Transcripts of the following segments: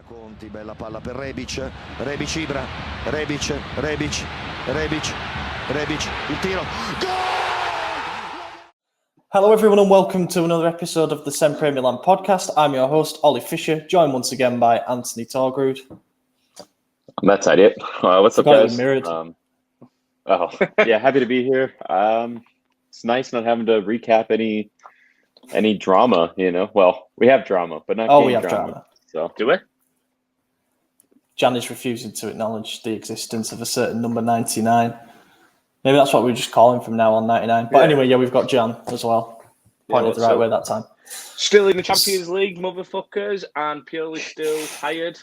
Conti, bella palla per Rebic, Ibra, Rebic, il tiro, Hello everyone and welcome to another episode of the SempreMilan podcast. I'm your host, Ollie Fisher, joined once again by Anthony Torgrud. That's it. What's up, guys? Happy to be here. It's nice not having to recap any drama, you know. Well, we have drama, but not we have drama. So do we? Gian is refusing to acknowledge the existence of a certain number 99. Maybe that's what we just call him from now on, 99. But anyway, we've got Gian as well. Pointed the right way that time. Still in the Champions League, motherfuckers, and Pioli still tired.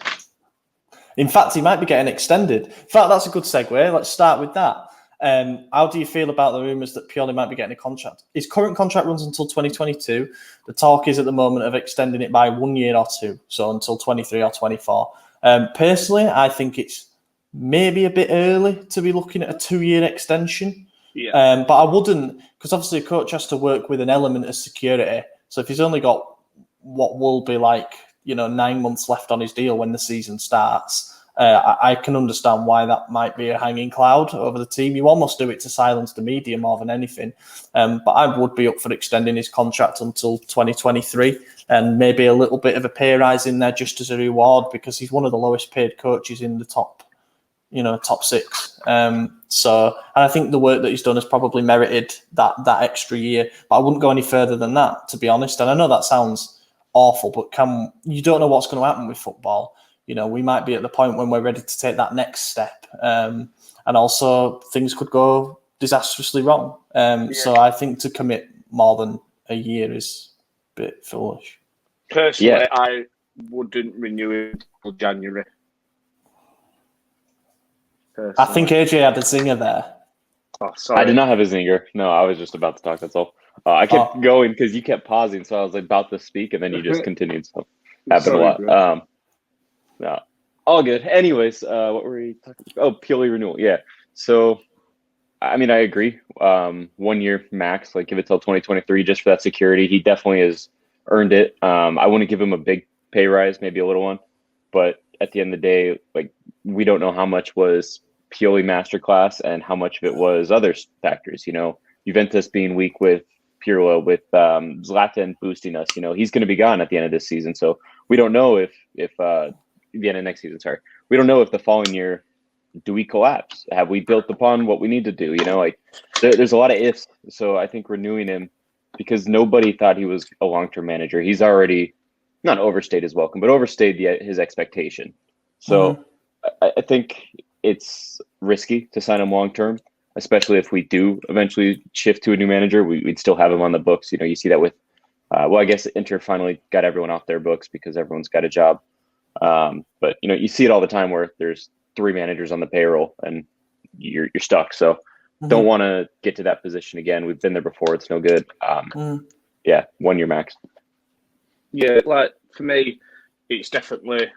In fact, he might be getting extended. In fact, that's a good segue. Let's start with that. How do you feel about the rumours that Pioli might be getting a contract? His current contract runs until 2022. The talk is at the moment of extending it by 1 year or two, so until 23 or 24. Personally, I think it's maybe a bit early to be looking at a 2-year extension. But I wouldn't, because obviously a coach has to work with an element of security. So if he's only got what will be 9 months left on his deal when the season starts, I can understand why that might be a hanging cloud over the team. You almost do it to silence the media more than anything. But I would be up for extending his contract until 2023 and maybe a little bit of a pay rise in there just as a reward, because he's one of the lowest paid coaches in the top 6. And I think the work that he's done has probably merited that extra year. But I wouldn't go any further than that, to be honest. And I know that sounds awful, but you don't know what's going to happen with football. You know, we might be at the point when we're ready to take that next step. And also things could go disastrously wrong. So I think to commit more than a year is a bit foolish. Personally, I wouldn't renew it until January. Personally. I think AJ had a zinger there. Oh, sorry. I did not have a zinger. No, I was just about to talk, that's all. I kept going because you kept pausing, so I was about to speak, and then you just continued. So happened a lot. No, all good. Anyways, what were we talking about? Oh, Pioli renewal. Yeah. So, I mean, I agree. 1 year max, give it till 2023 just for that security. He definitely has earned it. I wouldn't give him a big pay rise, maybe a little one, but at the end of the day, we don't know how much was Pioli masterclass and how much of it was other factors. You know, Juventus being weak with Pirlo, with Zlatan boosting us. You know, he's going to be gone at the end of this season, so we don't know if the end of next season. Sorry, we don't know if the following year do we collapse. Have we built upon what we need to do? You know, there's a lot of ifs. So I think renewing him, because nobody thought he was a long-term manager. He's already not overstayed his welcome, but overstayed his expectation. So I think it's risky to sign him long-term, especially if we do eventually shift to a new manager. We'd still have him on the books. You know, you see that with, I guess Inter finally got everyone off their books because everyone's got a job. But you see it all the time where there's 3 managers on the payroll and you're stuck. So don't want to get to that position again. We've been there before. It's no good. 1 year max. Yeah, for me, it's definitely,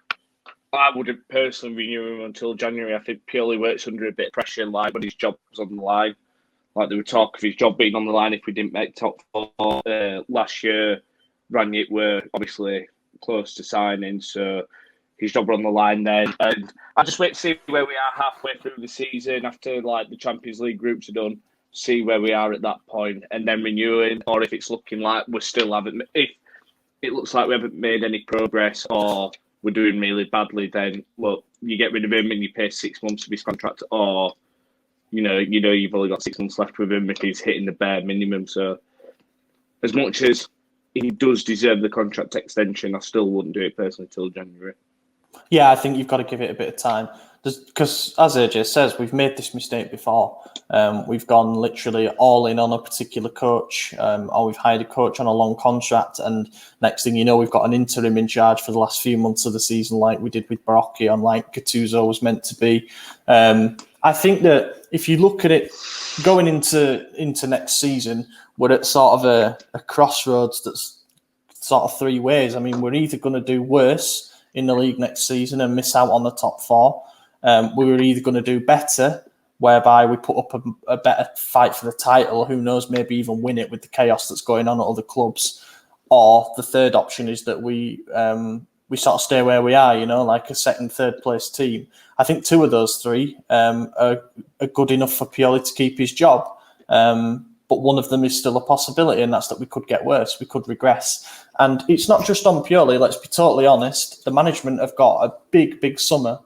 I wouldn't personally renew him until January. I think Pioli works under a bit of pressure, when his job's on the line. There were talk of his job being on the line if we didn't make top 4. Last year, Ranić were obviously close to signing, so his job were on the line then. And I just wait to see where we are halfway through the season after the Champions League groups are done, see where we are at that point, and then renewing. Or if it's looking like we still haven't, if it looks like we haven't made any progress or we're doing really badly, then you get rid of him and you pay 6 months of his contract, or you've only got 6 months left with him if he's hitting the bare minimum. So as much as he does deserve the contract extension, I still wouldn't do it personally till January. Yeah, I think you've got to give it a bit of time. Because, as AJ says, we've made this mistake before. We've gone literally all in on a particular coach, or we've hired a coach on a long contract, and next thing you know, we've got an interim in charge for the last few months of the season, like we did with Barocchi, on like Gattuso was meant to be. I think that if you look at it going into next season, we're at sort of a crossroads that's sort of 3 ways. I mean, we're either going to do worse in the league next season and miss out on the top 4. We were either going to do better, whereby we put up a better fight for the title, who knows, maybe even win it with the chaos that's going on at other clubs. Or the third option is that we we sort of stay where we are, like a second, third place team. I think 2 of those 3 are good enough for Pioli to keep his job. But one of them is still a possibility, and that's that we could get worse, we could regress. And it's not just on Pioli, let's be totally honest. The management have got a big, big summer.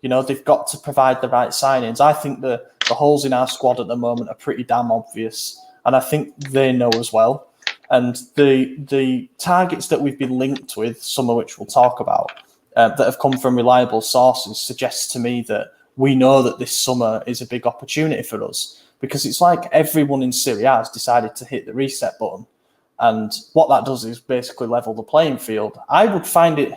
They've got to provide the right signings. I think the holes in our squad at the moment are pretty damn obvious, and I think they know as well. And the targets that we've been linked with, some of which we'll talk about, that have come from reliable sources, suggests to me that we know that this summer is a big opportunity for us, because it's like everyone in Serie A has decided to hit the reset button. And what that does is basically level the playing field. I would find it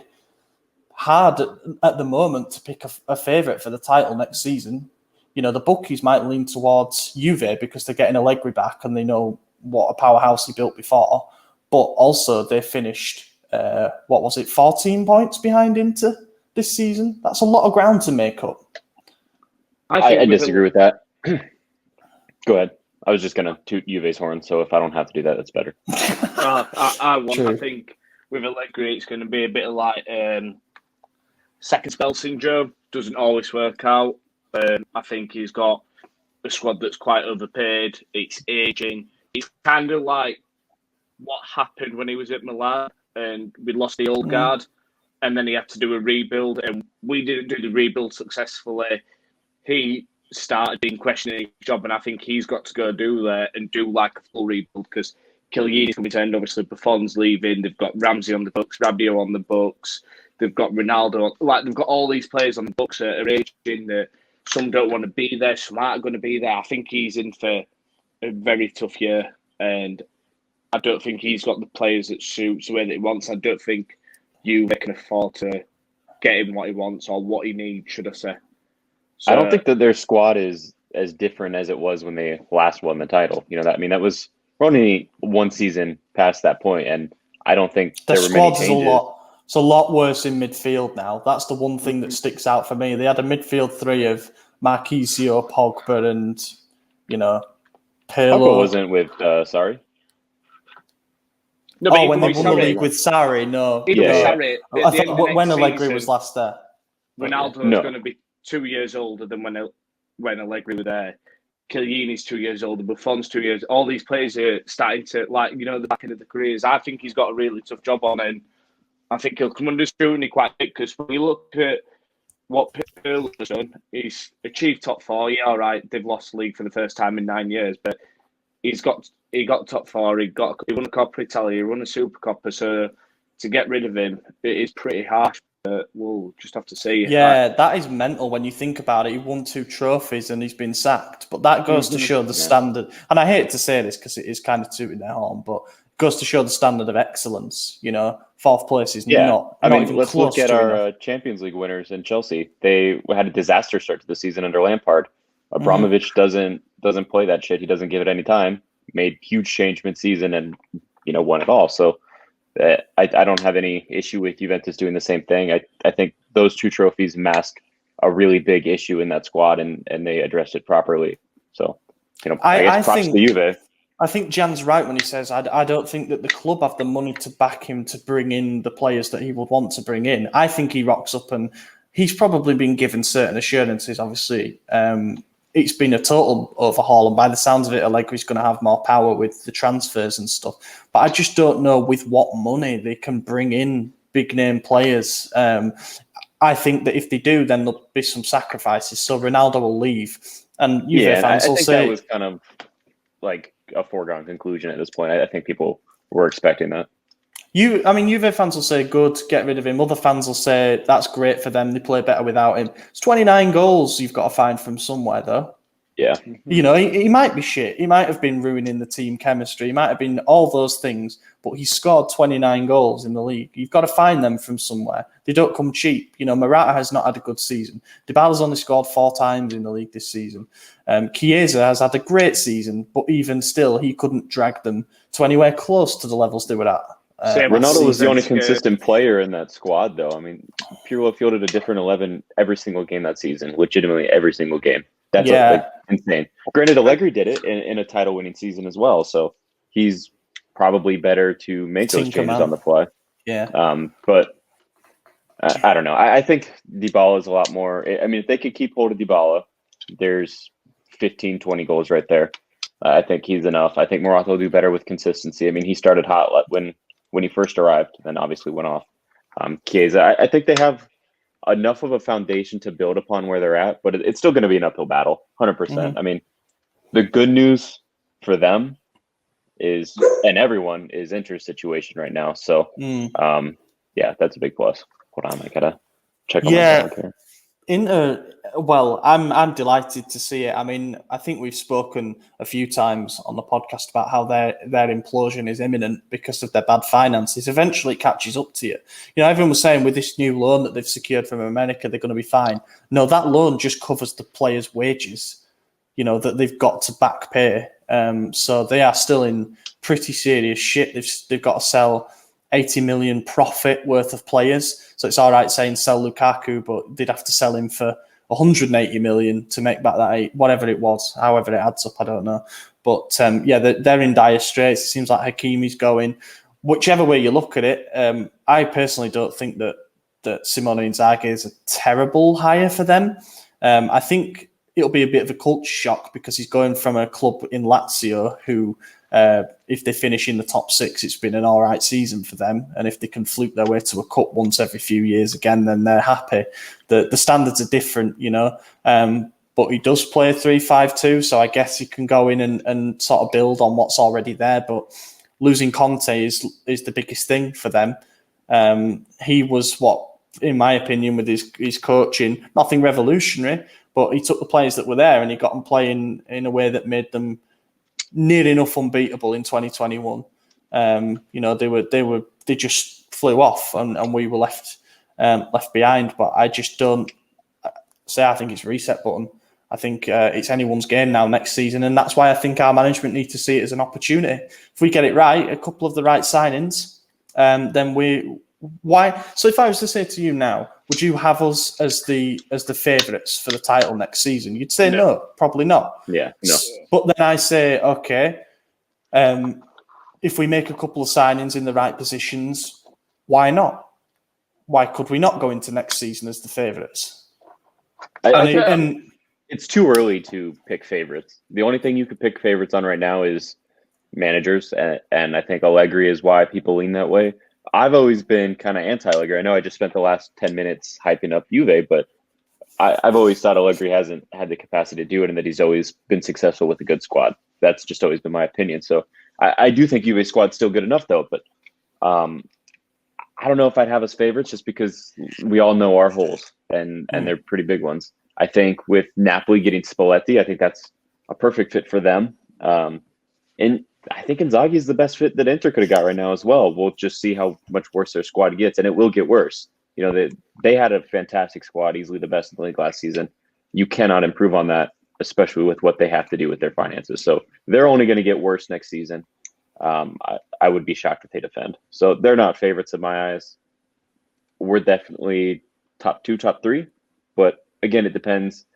hard at the moment to pick a favourite for the title next season. The bookies might lean towards Juve because they're getting Allegri back and they know what a powerhouse he built before. But also they finished, 14 points behind Inter this season? That's a lot of ground to make up. I disagree with that. Go ahead. I was just going to toot Juve's horn, so if I don't have to do that, that's better. I think with Allegri, it's going to be a bit of like second spell syndrome. Doesn't always work out. I think he's got a squad that's quite overpaid. It's aging. It's kind of like what happened when he was at Milan and we lost the old guard, and then he had to do a rebuild, and we didn't do the rebuild successfully. He started being questioning his job, and I think he's got to go do like a full rebuild, because Chiellini's going to be turned. Obviously, Buffon's leaving. They've got Ramsey on the books, Rabiot on the books. They've got Ronaldo. They've got all these players on the books that are aging. That some don't want to be there, some aren't going to be there. I think he's in for a very tough year, and I don't think he's got the players that suits the way that he wants. I don't think Juve can afford to get him what he wants or what he needs, should I say. So, I don't think that their squad is as different as it was when they last won the title. That was only one season past that point, and I don't think there were many changes. It's a lot worse in midfield now. That's the one thing that sticks out for me. They had a midfield 3 of Marchisio, Pogba, and Pirlo. Pogba wasn't with Sarri. No, when they won the league with Sarri, no. Sarri. I thought when Allegri was last there. Ronaldo was going to be 2 years older than when Allegri was there. Chiellini's 2 years older. Buffon's 2 years. All these players are starting to, the back end of the careers. I think he's got a really tough job on, and I think he'll come under scrutiny quite quick, because when you look at what Pirlo has done, he's achieved top 4. Yeah, all right, they've lost the league for the first time in 9 years, but he got top 4. He won a Coppa Italia, he won a Super Coppa. So to get rid of him, it is pretty harsh. But we'll just have to see. Yeah, that is mental when you think about it. He won 2 trophies and he's been sacked. But that goes to show the standard. And I hate to say this because it is kind of tooting their horn, but it goes to show the standard of excellence. 4th place is not even let's close look at to our Champions League winners in Chelsea. They had a disaster start to the season under Lampard. Abramovich doesn't play that shit. He doesn't give it any time. Made huge change mid-season and won it all. So I don't have any issue with Juventus doing the same thing. I think those 2 trophies mask a really big issue in that squad, and they addressed it properly. So I guess props to Juve. I think Gian's right when he says I don't think that the club have the money to back him to bring in the players that he would want to bring in. I think he rocks up and he's probably been given certain assurances, obviously. It's been a total overhaul, and by the sounds of it, Allegri's going to have more power with the transfers and stuff. But I just don't know with what money they can bring in big-name players. I think that if they do, then there'll be some sacrifices. So Ronaldo will leave, and Juve fans will say that was kind of like a foregone conclusion at this point. I think people were expecting that. Juve fans will say, good, get rid of him. Other fans will say, that's great for them. They play better without him. It's 29 goals you've got to find from somewhere, though. Yeah. He might be shit. He might have been ruining the team chemistry. He might have been all those things, but he scored 29 goals in the league. You've got to find them from somewhere. They don't come cheap. Morata has not had a good season. Dybala's only scored 4 times in the league this season. Chiesa has had a great season, but even still, he couldn't drag them to anywhere close to the levels they were at. Ronaldo was the only consistent player in that squad, though. I mean, Pirlo fielded a different 11 every single game that season, legitimately every single game. That's insane. Granted, Allegri did it in a title-winning season as well, so he's probably better to make those changes on the fly. Yeah. But I don't know. I think Dybala is a lot more. I mean, if they could keep hold of Dybala, there's 15, 20 goals right there. I think he's enough. I think Morata will do better with consistency. I mean, he started hot when he first arrived, then obviously went off. Chiesa, I think they have enough of a foundation to build upon where they're at, but it's still going to be an uphill battle, 100%. I mean, the good news for them is, and everyone, is Inter's situation right now. So, yeah, that's a big plus. Hold on, I gotta check on my blog here. Inter, well, I'm delighted to see it. I mean, I think we've spoken a few times on the podcast about how their implosion is imminent because of their bad finances. Eventually, it catches up to you. You know, everyone was saying with this new loan that they've secured from America, they're going to be fine. No, that loan just covers the players' wages, you know, that they've got to back pay. So they are still in pretty serious shit. They've got to sell 80 million profit worth of players. So it's all right saying sell Lukaku, but they'd have to sell him for 180 million to make back that whatever it was, however it adds up, I don't know. But yeah, they're in dire straits. It seems like Hakimi's going. Whichever way you look at it, I personally don't think that Simone Inzaghi is a terrible hire for them. I think it'll be a bit of a culture shock because he's going from a club in Lazio who, if they finish in the top 6, it's been an all right season for them. And if they can fluke their way to a cup once every few years again, then they're happy. The standards are different, you know. But he does play 3-5-2, so I guess he can go in and sort of build on what's already there. But losing Conte is the biggest thing for them. He was in my opinion, with his coaching, nothing revolutionary, but he took the players that were there and he got them playing in a way that made them near enough unbeatable in 2021. You know, they just flew off and we were left behind. But I just don't say I think it's a reset button. I think it's anyone's game now next season, and that's why I think our management need to see it as an opportunity. If we get it right, a couple of the right signings, then why? So if I was to say to you now, would you have us as the favourites for the title next season? You'd say no, probably not. Yeah, no. But then I say, okay, if we make a couple of signings in the right positions, why not? Why could we not go into next season as the favourites? And it's too early to pick favourites. The only thing you could pick favourites on right now is managers, and I think Allegri is why people lean that way. I've always been kind of anti-Allegri. I know I just spent the last 10 minutes hyping up Juve, but I've always thought Allegri hasn't had the capacity to do it and that he's always been successful with a good squad. That's just always been my opinion. So I do think Juve's squad's still good enough, though. But I don't know if I'd have us favorites just because we all know our holes, and they're pretty big ones. I think with Napoli getting Spalletti, I think that's a perfect fit for them. And I think Inzaghi is the best fit that Inter could have got right now as well. We'll just see how much worse their squad gets, and it will get worse. You know, they had a fantastic squad, easily the best in the league last season. You cannot improve on that, especially with what they have to do with their finances. So they're only going to get worse next season. I would be shocked if they defend. So they're not favorites in my eyes. We're definitely top 2, top 3. But again, it depends.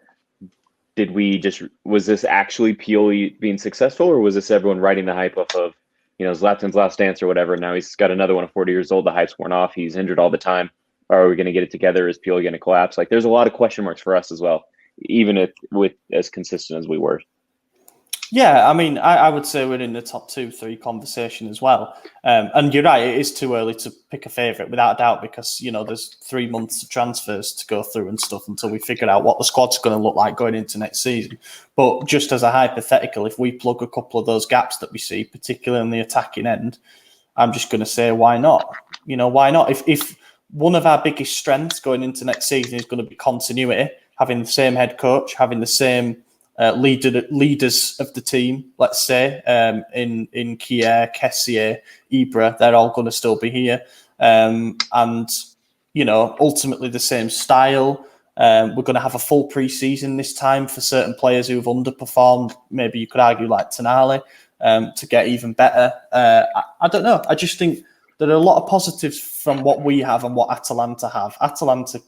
Was this actually Pioli being successful, or was this everyone riding the hype off of, you know, Zlatan's last dance or whatever? Now he's got another one at 40 years old. The hype's worn off. He's injured all the time. Are we going to get it together? Is Pioli going to collapse? Like, there's a lot of question marks for us as well, even with as consistent as we were. Yeah, I mean, I would say we're in the top 2, 3 conversation as well. And you're right, it is too early to pick a favourite, without a doubt, because, you know, there's 3 months of transfers to go through and stuff until we figure out what the squad's going to look like going into next season. But just as a hypothetical, if we plug a couple of those gaps that we see, particularly on the attacking end, I'm just going to say, why not? You know, why not? If one of our biggest strengths going into next season is going to be continuity, having the same head coach, having the same leaders of the team, let's say, in Kier, Kessier, Ibra, they're all going to still be here. And, you know, ultimately the same style. We're going to have a full pre-season this time for certain players who've underperformed. Maybe you could argue like Tonali, to get even better. I don't know. I just think there are a lot of positives from what we have and what Atalanta have. Atalanta,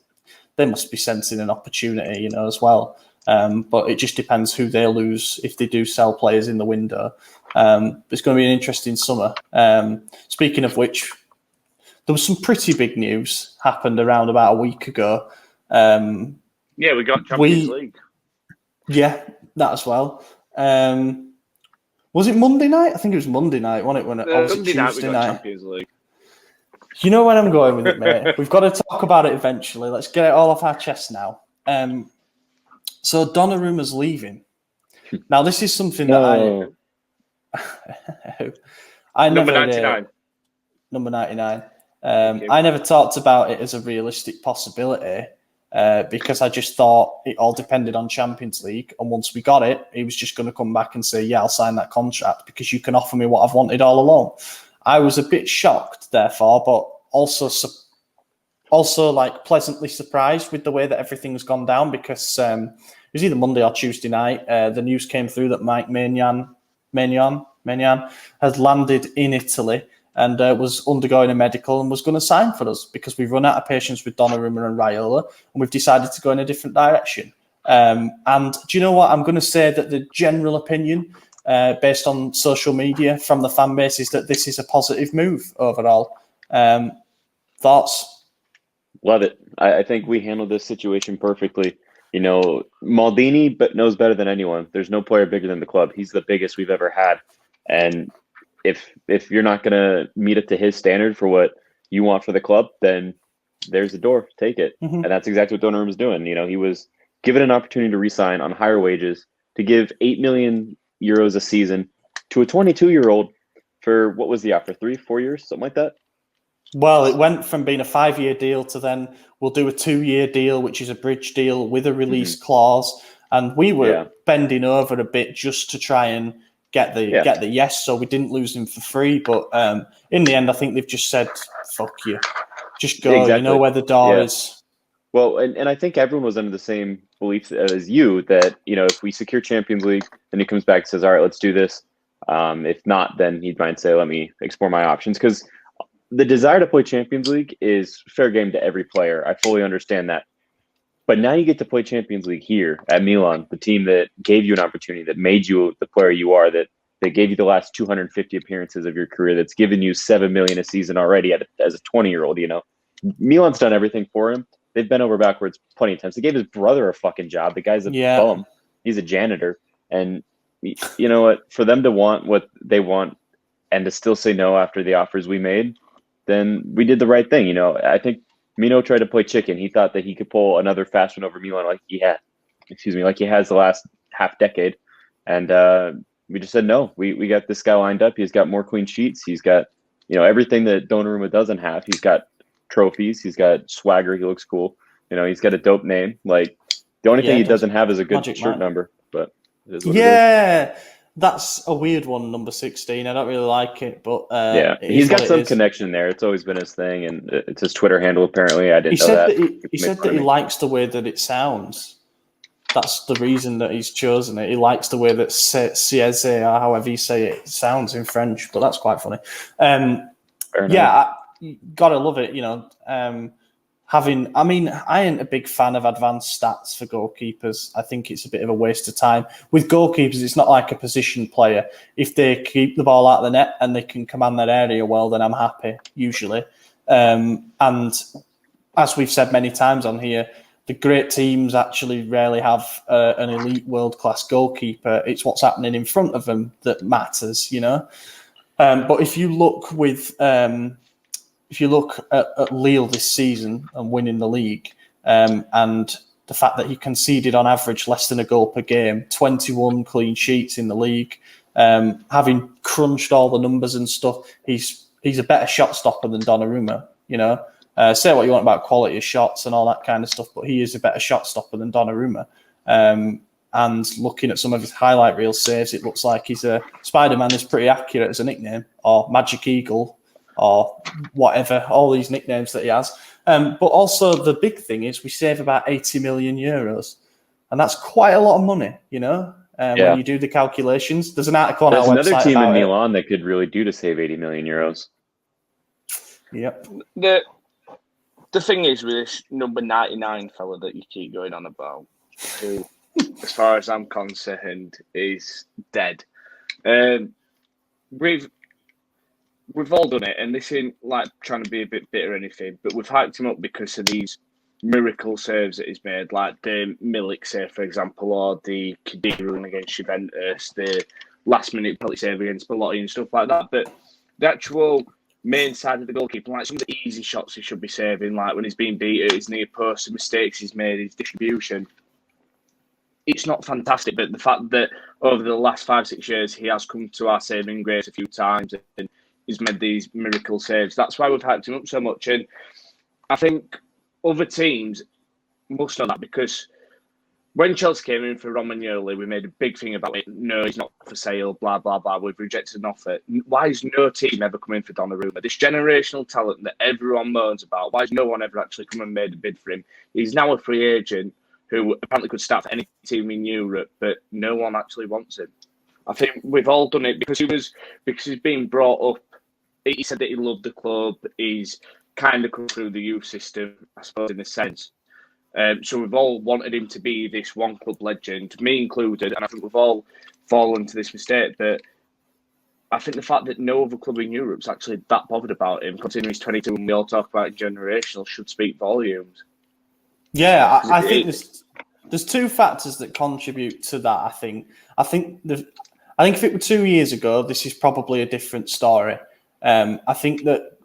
they must be sensing an opportunity, you know, as well. But it just depends who they lose if they do sell players in the window. It's going to be an interesting summer. Speaking of which, there was some pretty big news happened around about a week ago. Yeah, we got Champions League. Yeah, that as well. Was it Monday night? I think it was Monday night, wasn't it? Or was it Monday night we Tuesday got night? Champions League. You know where I'm going with it, mate. We've got to talk about it eventually. Let's get it all off our chest now. So Donnarumma's leaving. Now, this is something that I Number never 99. Number 99. I never talked about it as a realistic possibility because I just thought it all depended on Champions League. And once we got it, he was just going to come back and say, yeah, I'll sign that contract because you can offer me what I've wanted all along. I was a bit shocked, therefore, but also like pleasantly surprised with the way that everything's gone down because it was either Monday or Tuesday night. The news came through that Maignan has landed in Italy and was undergoing a medical and was going to sign for us because we've run out of patience with Donnarumma and Raiola and we've decided to go in a different direction. And do you know what? I'm going to say that the general opinion based on social media from the fan base is that this is a positive move overall. Thoughts? Love it. I think we handled this situation perfectly. You know, Maldini knows better than anyone. There's no player bigger than the club. He's the biggest we've ever had. And if you're not going to meet up to his standard for what you want for the club, then there's the door. Take it. Mm-hmm. And that's exactly what Donnarumma was doing. You know, he was given an opportunity to re-sign on higher wages, to give 8 million euros a season to a 22-year-old for, what was the offer, 3-4 years, something like that? Well, it went from being a 5-year deal to then we'll do a 2-year deal, which is a bridge deal with a release clause. And we were bending over a bit just to try and get the yes, so we didn't lose him for free. But in the end, I think they've just said, fuck you. Just go. Exactly. You know where the door is. Well, and I think everyone was under the same belief as you that, you know, if we secure Champions League, then he comes back and says, all right, let's do this. If not, then he might say, let me explore my options. Because the desire to play Champions League is fair game to every player. I fully understand that. But now you get to play Champions League here at Milan, the team that gave you an opportunity, that made you the player you are, that gave you the last 250 appearances of your career, that's given you $7 million a season already as a 20-year-old, you know. Milan's done everything for him. They've bent over backwards plenty of times. They gave his brother a fucking job. The guy's a bum. He's a janitor. And you know what? For them to want what they want and to still say no after the offers we made, then we did the right thing. You know, I think Mino tried to play chicken. He thought that he could pull another fast one over Milan like he has the last half decade. And we just said, no, we got this guy lined up. He's got more clean sheets. He's got, you know, everything that Donnarumma doesn't have. He's got trophies. He's got swagger. He looks cool. You know, he's got a dope name. Like, the only thing he doesn't have is a good shirt number, but it is what it is. That's a weird one, number 16. I don't really like it, but he's got some connection there. It's always been his thing, and it's his Twitter handle. Apparently, I didn't know that. He said that he likes the way that it sounds. That's the reason that he's chosen it. He likes the way that Sieze, or however you say it, sounds in French. But that's quite funny. Gotta love it. You know, I ain't a big fan of advanced stats for goalkeepers. I think it's a bit of a waste of time. With goalkeepers, it's not like a position player. If they keep the ball out of the net and they can command that area well, then I'm happy, usually. And as we've said many times on here, the great teams actually rarely have an elite world-class goalkeeper. It's what's happening in front of them that matters, you know? But if you look at Lille this season and winning the league, and the fact that he conceded on average less than a goal per game, 21 clean sheets in the league, having crunched all the numbers and stuff, he's a better shot stopper than Donnarumma, you know. Say what you want about quality of shots and all that kind of stuff, but he is a better shot stopper than Donnarumma. And looking at some of his highlight reel saves, it looks like he's a Spider-Man is pretty accurate as a nickname, or Magic Eagle, or whatever, all these nicknames that he has. But also the big thing is we save about 80 million euros. And that's quite a lot of money, you know, when you do the calculations. There's an article on our website. There's another team in Milan that could really do to save 80 million euros. Yep. The thing is with this number 99 fella that you keep going on about, who, as far as I'm concerned, is dead. we've all done it, and this ain't like trying to be a bit bitter or anything, but we've hyped him up because of these miracle saves that he's made, like the Milik save, for example, or the Giroud against Juventus, the last-minute penalty save against Pioli and stuff like that. But the actual main side of the goalkeeper, like some of the easy shots he should be saving, like when he's being beat at his near post, the mistakes he's made, his distribution, it's not fantastic. But the fact that over the last 5-6 years he has come to our saving grace a few times and he's made these miracle saves, that's why we've hyped him up so much. And I think other teams must know that, because when Chelsea came in for Romagnoli, we made a big thing about it. No, he's not for sale, blah, blah, blah. We've rejected an offer. Why has no team ever come in for Donnarumma? This generational talent that everyone moans about, why has no one ever actually come and made a bid for him? He's now a free agent who apparently could start for any team in Europe, but no one actually wants him. I think we've all done it because he's been brought up. He said that he loved the club. He's kind of come through the youth system, I suppose, in a sense. So we've all wanted him to be this one club legend, me included, and I think we've all fallen into this mistake. But I think the fact that no other club in Europe's actually that bothered about him, considering he's 22 and we all talk about it generational, should speak volumes. Yeah, I think there's two factors that contribute to that. I think if it were 2 years ago, this is probably a different story. I think that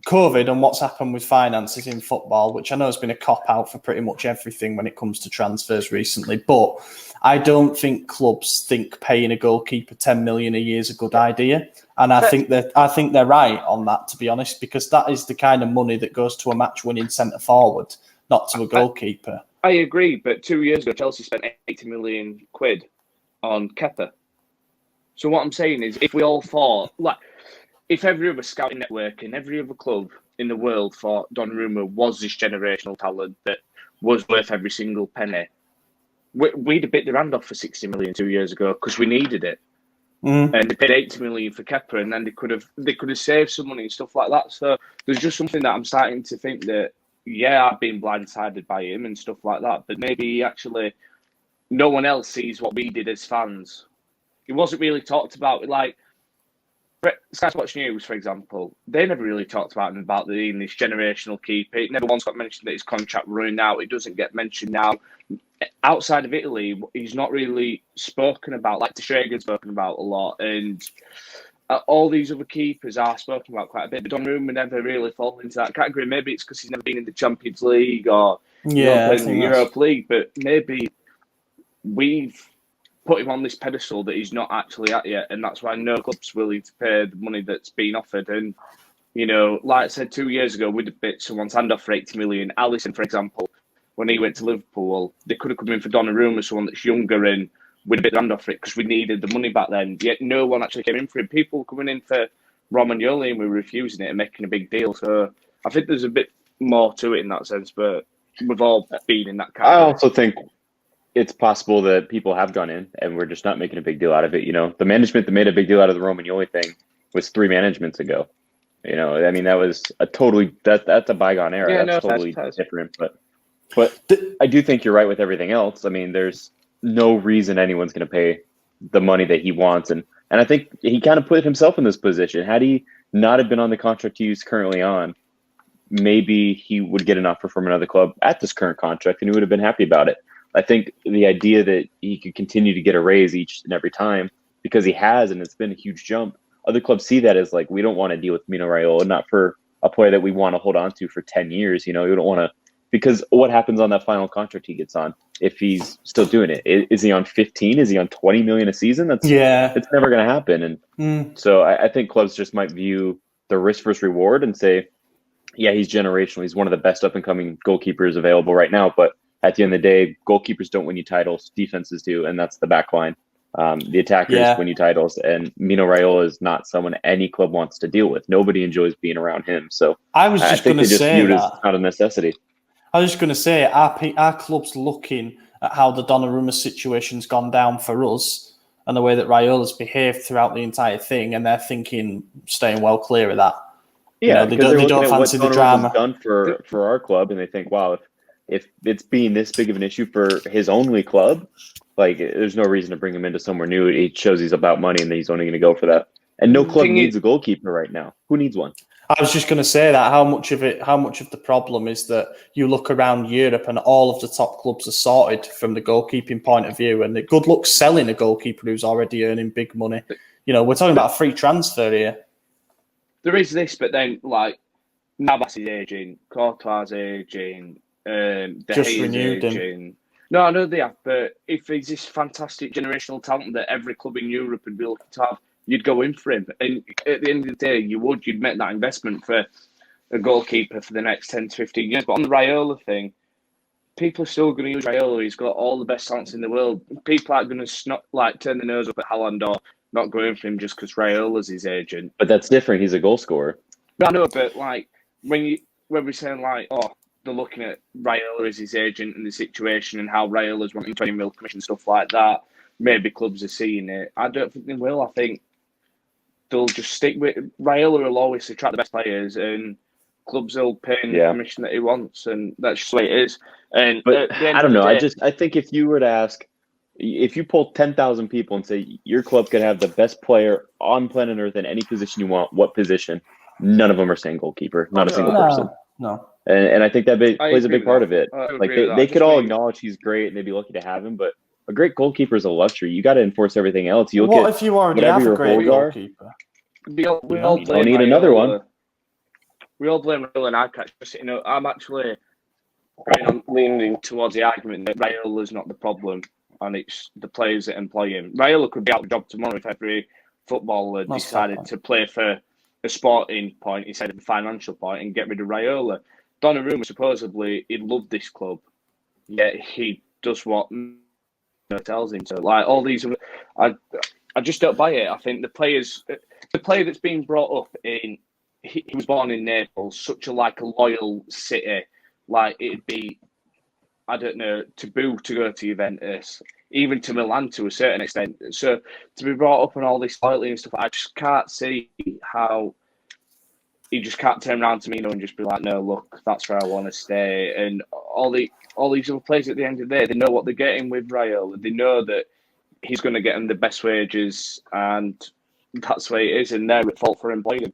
COVID and what's happened with finances in football, which I know has been a cop-out for pretty much everything when it comes to transfers recently, but I don't think clubs think paying a goalkeeper 10 million a year is a good idea. And I think they're right on that, to be honest, because that is the kind of money that goes to a match-winning centre-forward, not to a goalkeeper. I agree, but 2 years ago, Chelsea spent 80 million quid on Kepa. So what I'm saying is, if we all thought, like, if every other scouting network and every other club in the world thought Donnarumma was this generational talent that was worth every single penny, we'd have bit their hand off for 60 million 2 years ago because we needed it. And they paid 80 million for Kepa, and then they could have saved some money and stuff like that. So there's just something that I'm starting to think that, yeah, I've been blindsided by him and stuff like that, but maybe actually no one else sees what we did as fans. It wasn't really talked about, like Sky Sports News, for example, they never really talked about him, about being this generational keeper. It never once got mentioned that his contract running out. It doesn't get mentioned now. Outside of Italy, he's not really spoken about, like Teixeira's spoken about a lot, and all these other keepers are spoken about quite a bit, but Donnarumma never really fall into that category. Maybe it's because he's never been in the Champions League or in the Europa League, but maybe we've put him on this pedestal that he's not actually at yet, and that's why no club's willing to pay the money that's been offered. And, you know, like I said, 2 years ago, we'd have bit someone's hand off for 80 million. Alisson, for example, when he went to Liverpool, they could have come in for Donnarumma, someone that's younger, and we'd have bit their hand off for it because we needed the money back then. Yet no one actually came in for him. People coming in for Romagnoli and we were refusing it and making a big deal. So I think there's a bit more to it in that sense, but we've all been in that category. I also think it's possible that people have gone in and we're just not making a big deal out of it. You know, the management that made a big deal out of the Romagnoli thing was 3 managements ago. You know, I mean, that was a totally, that's a bygone era. Yeah, that's totally different. But I do think you're right with everything else. I mean, there's no reason anyone's going to pay the money that he wants. And I think he kind of put himself in this position. Had he not have been on the contract he's currently on, maybe he would get an offer from another club at this current contract and he would have been happy about it. I think the idea that he could continue to get a raise each and every time, because he has, and it's been a huge jump, other clubs see that as like, we don't want to deal with Mino Raiola, not for a player that we want to hold on to for 10 years. You know, you don't want to, because what happens on that final contract he gets on if he's still doing it? Is he on 15? Is he on 20 million a season? It's never going to happen. And so I think clubs just might view the risk versus reward and say, yeah, he's generational. He's one of the best up and coming goalkeepers available right now. But at the end of the day, goalkeepers don't win you titles, defenses do, and that's the back line. The attackers win you titles, and Mino Raiola is not someone any club wants to deal with. Nobody enjoys being around him. So I was just going to say that. It's not a necessity. I was just going to say, our club's looking at how the Donnarumma situation's gone down for us and the way that Raiola's behaved throughout the entire thing, and they're thinking, staying well clear of that. Yeah, you know, they don't fancy the drama. Done for our club, and they think, wow, if it's being this big of an issue for his only club, like there's no reason to bring him into somewhere new. It shows he's about money and that he's only going to go for that. And no club needs a goalkeeper right now. Who needs one? I was just going to say that how much of the problem is that you look around Europe and all of the top clubs are sorted from the goalkeeping point of view, and good luck selling a goalkeeper who's already earning big money. We're talking about a free transfer here. There is this, but then Navas is aging, Courtois is aging, De Gea is aging. No, I know they have, but if he's this fantastic generational talent that every club in Europe would be looking to have, you'd go in for him. And at the end of the day, you'd make that investment for a goalkeeper for the next 10 to 15 years. But on the Raiola thing, people are still going to use Raiola. He's got all the best talents in the world. People aren't going to turn their nose up at Haaland or not going for him just because Raiola's his agent. But that's different. He's a goal scorer. I know, but when we're saying they're looking at Raiola as his agent and the situation and how Raiola's wanting 20 mil commission, stuff like that, maybe clubs are seeing it. I don't think they will. I think they'll just stick with Raiola. Will always attract the best players, and clubs will pay him the commission that he wants, and that's just the way it is. But I don't know. I think if you were to ask, if you pull 10,000 people and say your club could have the best player on planet Earth in any position you want, what position? None of them are saying goalkeeper. Not a single person. No. And I think that plays a big part of it. They could all acknowledge he's great and they'd be lucky to have him, but a great goalkeeper is a luxury. You got to enforce everything else. What if you already have a great goalkeeper? We all blame need another one. We all blame Raiola, and I'm actually leaning towards the argument that Raiola's not the problem, and it's the players that employ him. Raiola could be out of job tomorrow if every footballer decided to play for a sporting point instead of a financial point and get rid of Raiola. Donnarumma, supposedly, he loved this club, yet he does what tells him to. All these, I just don't buy it. I think the player that's being brought up he was born in Naples, such a loyal city. It'd be, I don't know, taboo to go to Juventus, even to Milan to a certain extent. So to be brought up on all this loyalty and stuff, I just can't see how he just can't turn around to Mino and just be like, no, look, that's where I want to stay. And all these other players at the end of the day, they know what they're getting with Raiola. They know that he's going to get them the best wages, and that's the way it is, and they're at fault for employing him.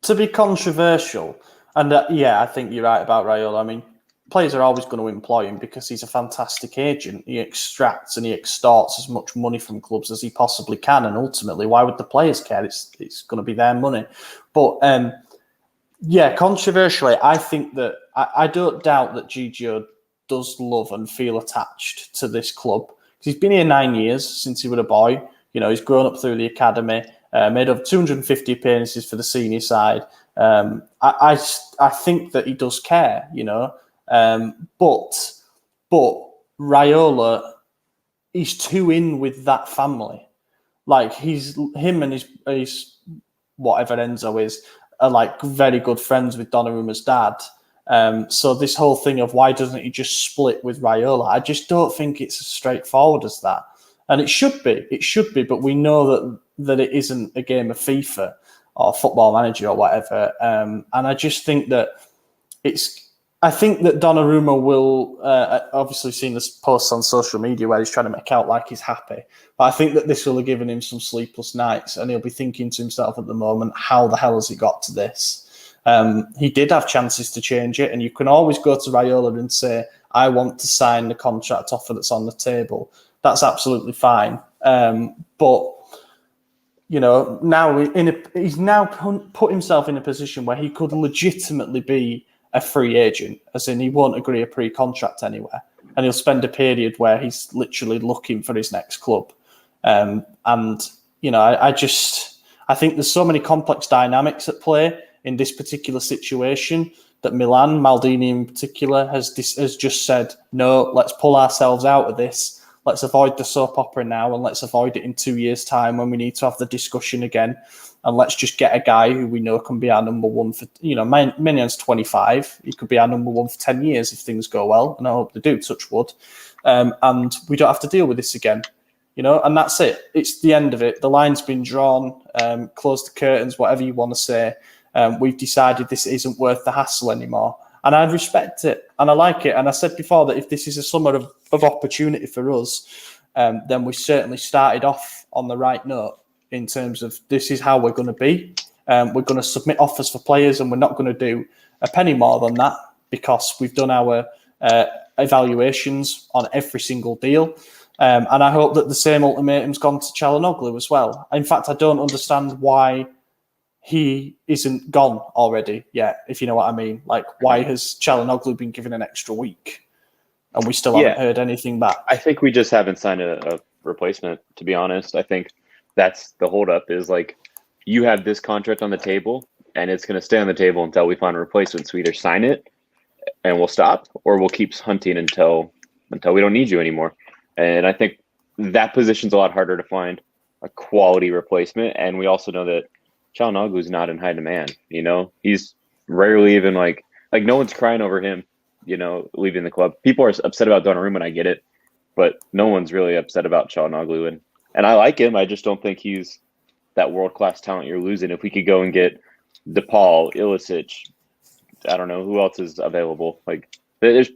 To be controversial, and I think you're right about Raiola. I mean, players are always going to employ him because he's a fantastic agent. He extracts and he extorts as much money from clubs as he possibly can, and ultimately, why would the players care? It's going to be their money. But controversially, I think that I don't doubt that Gigio does love and feel attached to this club. He's been here 9 years since he was a boy. He's grown up through the academy, made over 250 appearances for the senior side. I think that he does care, but Raiola, he's too in with that family. Him and his whatever Enzo is are very good friends with Donnarumma's dad. So this whole thing of why doesn't he just split with Raiola? I just don't think it's as straightforward as that. And it should be, but we know that it isn't a game of FIFA or Football Manager or whatever. And I just think that I think that Donnarumma will, obviously seen this post on social media where he's trying to make out like he's happy. But I think that this will have given him some sleepless nights, and he'll be thinking to himself at the moment, how the hell has he got to this? He did have chances to change it, and you can always go to Raiola and say, I want to sign the contract offer that's on the table. That's absolutely fine. But, now he's now put himself in a position where he could legitimately be a free agent, as in he won't agree a pre-contract anywhere. And he'll spend a period where he's literally looking for his next club. I think there's so many complex dynamics at play in this particular situation that Milan, Maldini in particular, has just said, no, let's pull ourselves out of this. Let's avoid the soap opera now, and let's avoid it in 2 years' time when we need to have the discussion again. And let's just get a guy who we know can be our number one for, Maignan 25. He could be our number one for 10 years if things go well. And I hope they do, touch wood. And we don't have to deal with this again, and that's it. It's the end of it. The line's been drawn, close the curtains, whatever you want to say. We've decided this isn't worth the hassle anymore. And I respect it and I like it. And I said before that if this is a summer of opportunity for us, then we certainly started off on the right note. in terms of this is how we're going to be. We're going to submit offers for players, and we're not going to do a penny more than that because we've done our evaluations on every single deal. And I hope that the same ultimatum's gone to Calhanoglu as well. In fact, I don't understand why he isn't gone already yet, if you know what I mean. Like, why has Calhanoglu been given an extra week and we still haven't heard anything back? I think we just haven't signed a replacement, to be honest. I think that's the holdup is like, you have this contract on the table and it's going to stay on the table until we find a replacement. So either sign it and we'll stop, or we'll keep hunting until we don't need you anymore. And I think that position's a lot harder to find a quality replacement. And we also know that Calhanoglu is not in high demand. You know, he's rarely even like no one's crying over him, you know, leaving the club. People are upset about Donnarumma, and I get it, but no one's really upset about Calhanoglu. And I like him. I just don't think he's that world-class talent you're losing. If we could go and get DePaul, Ilicic, I don't know who else is available. Like, there's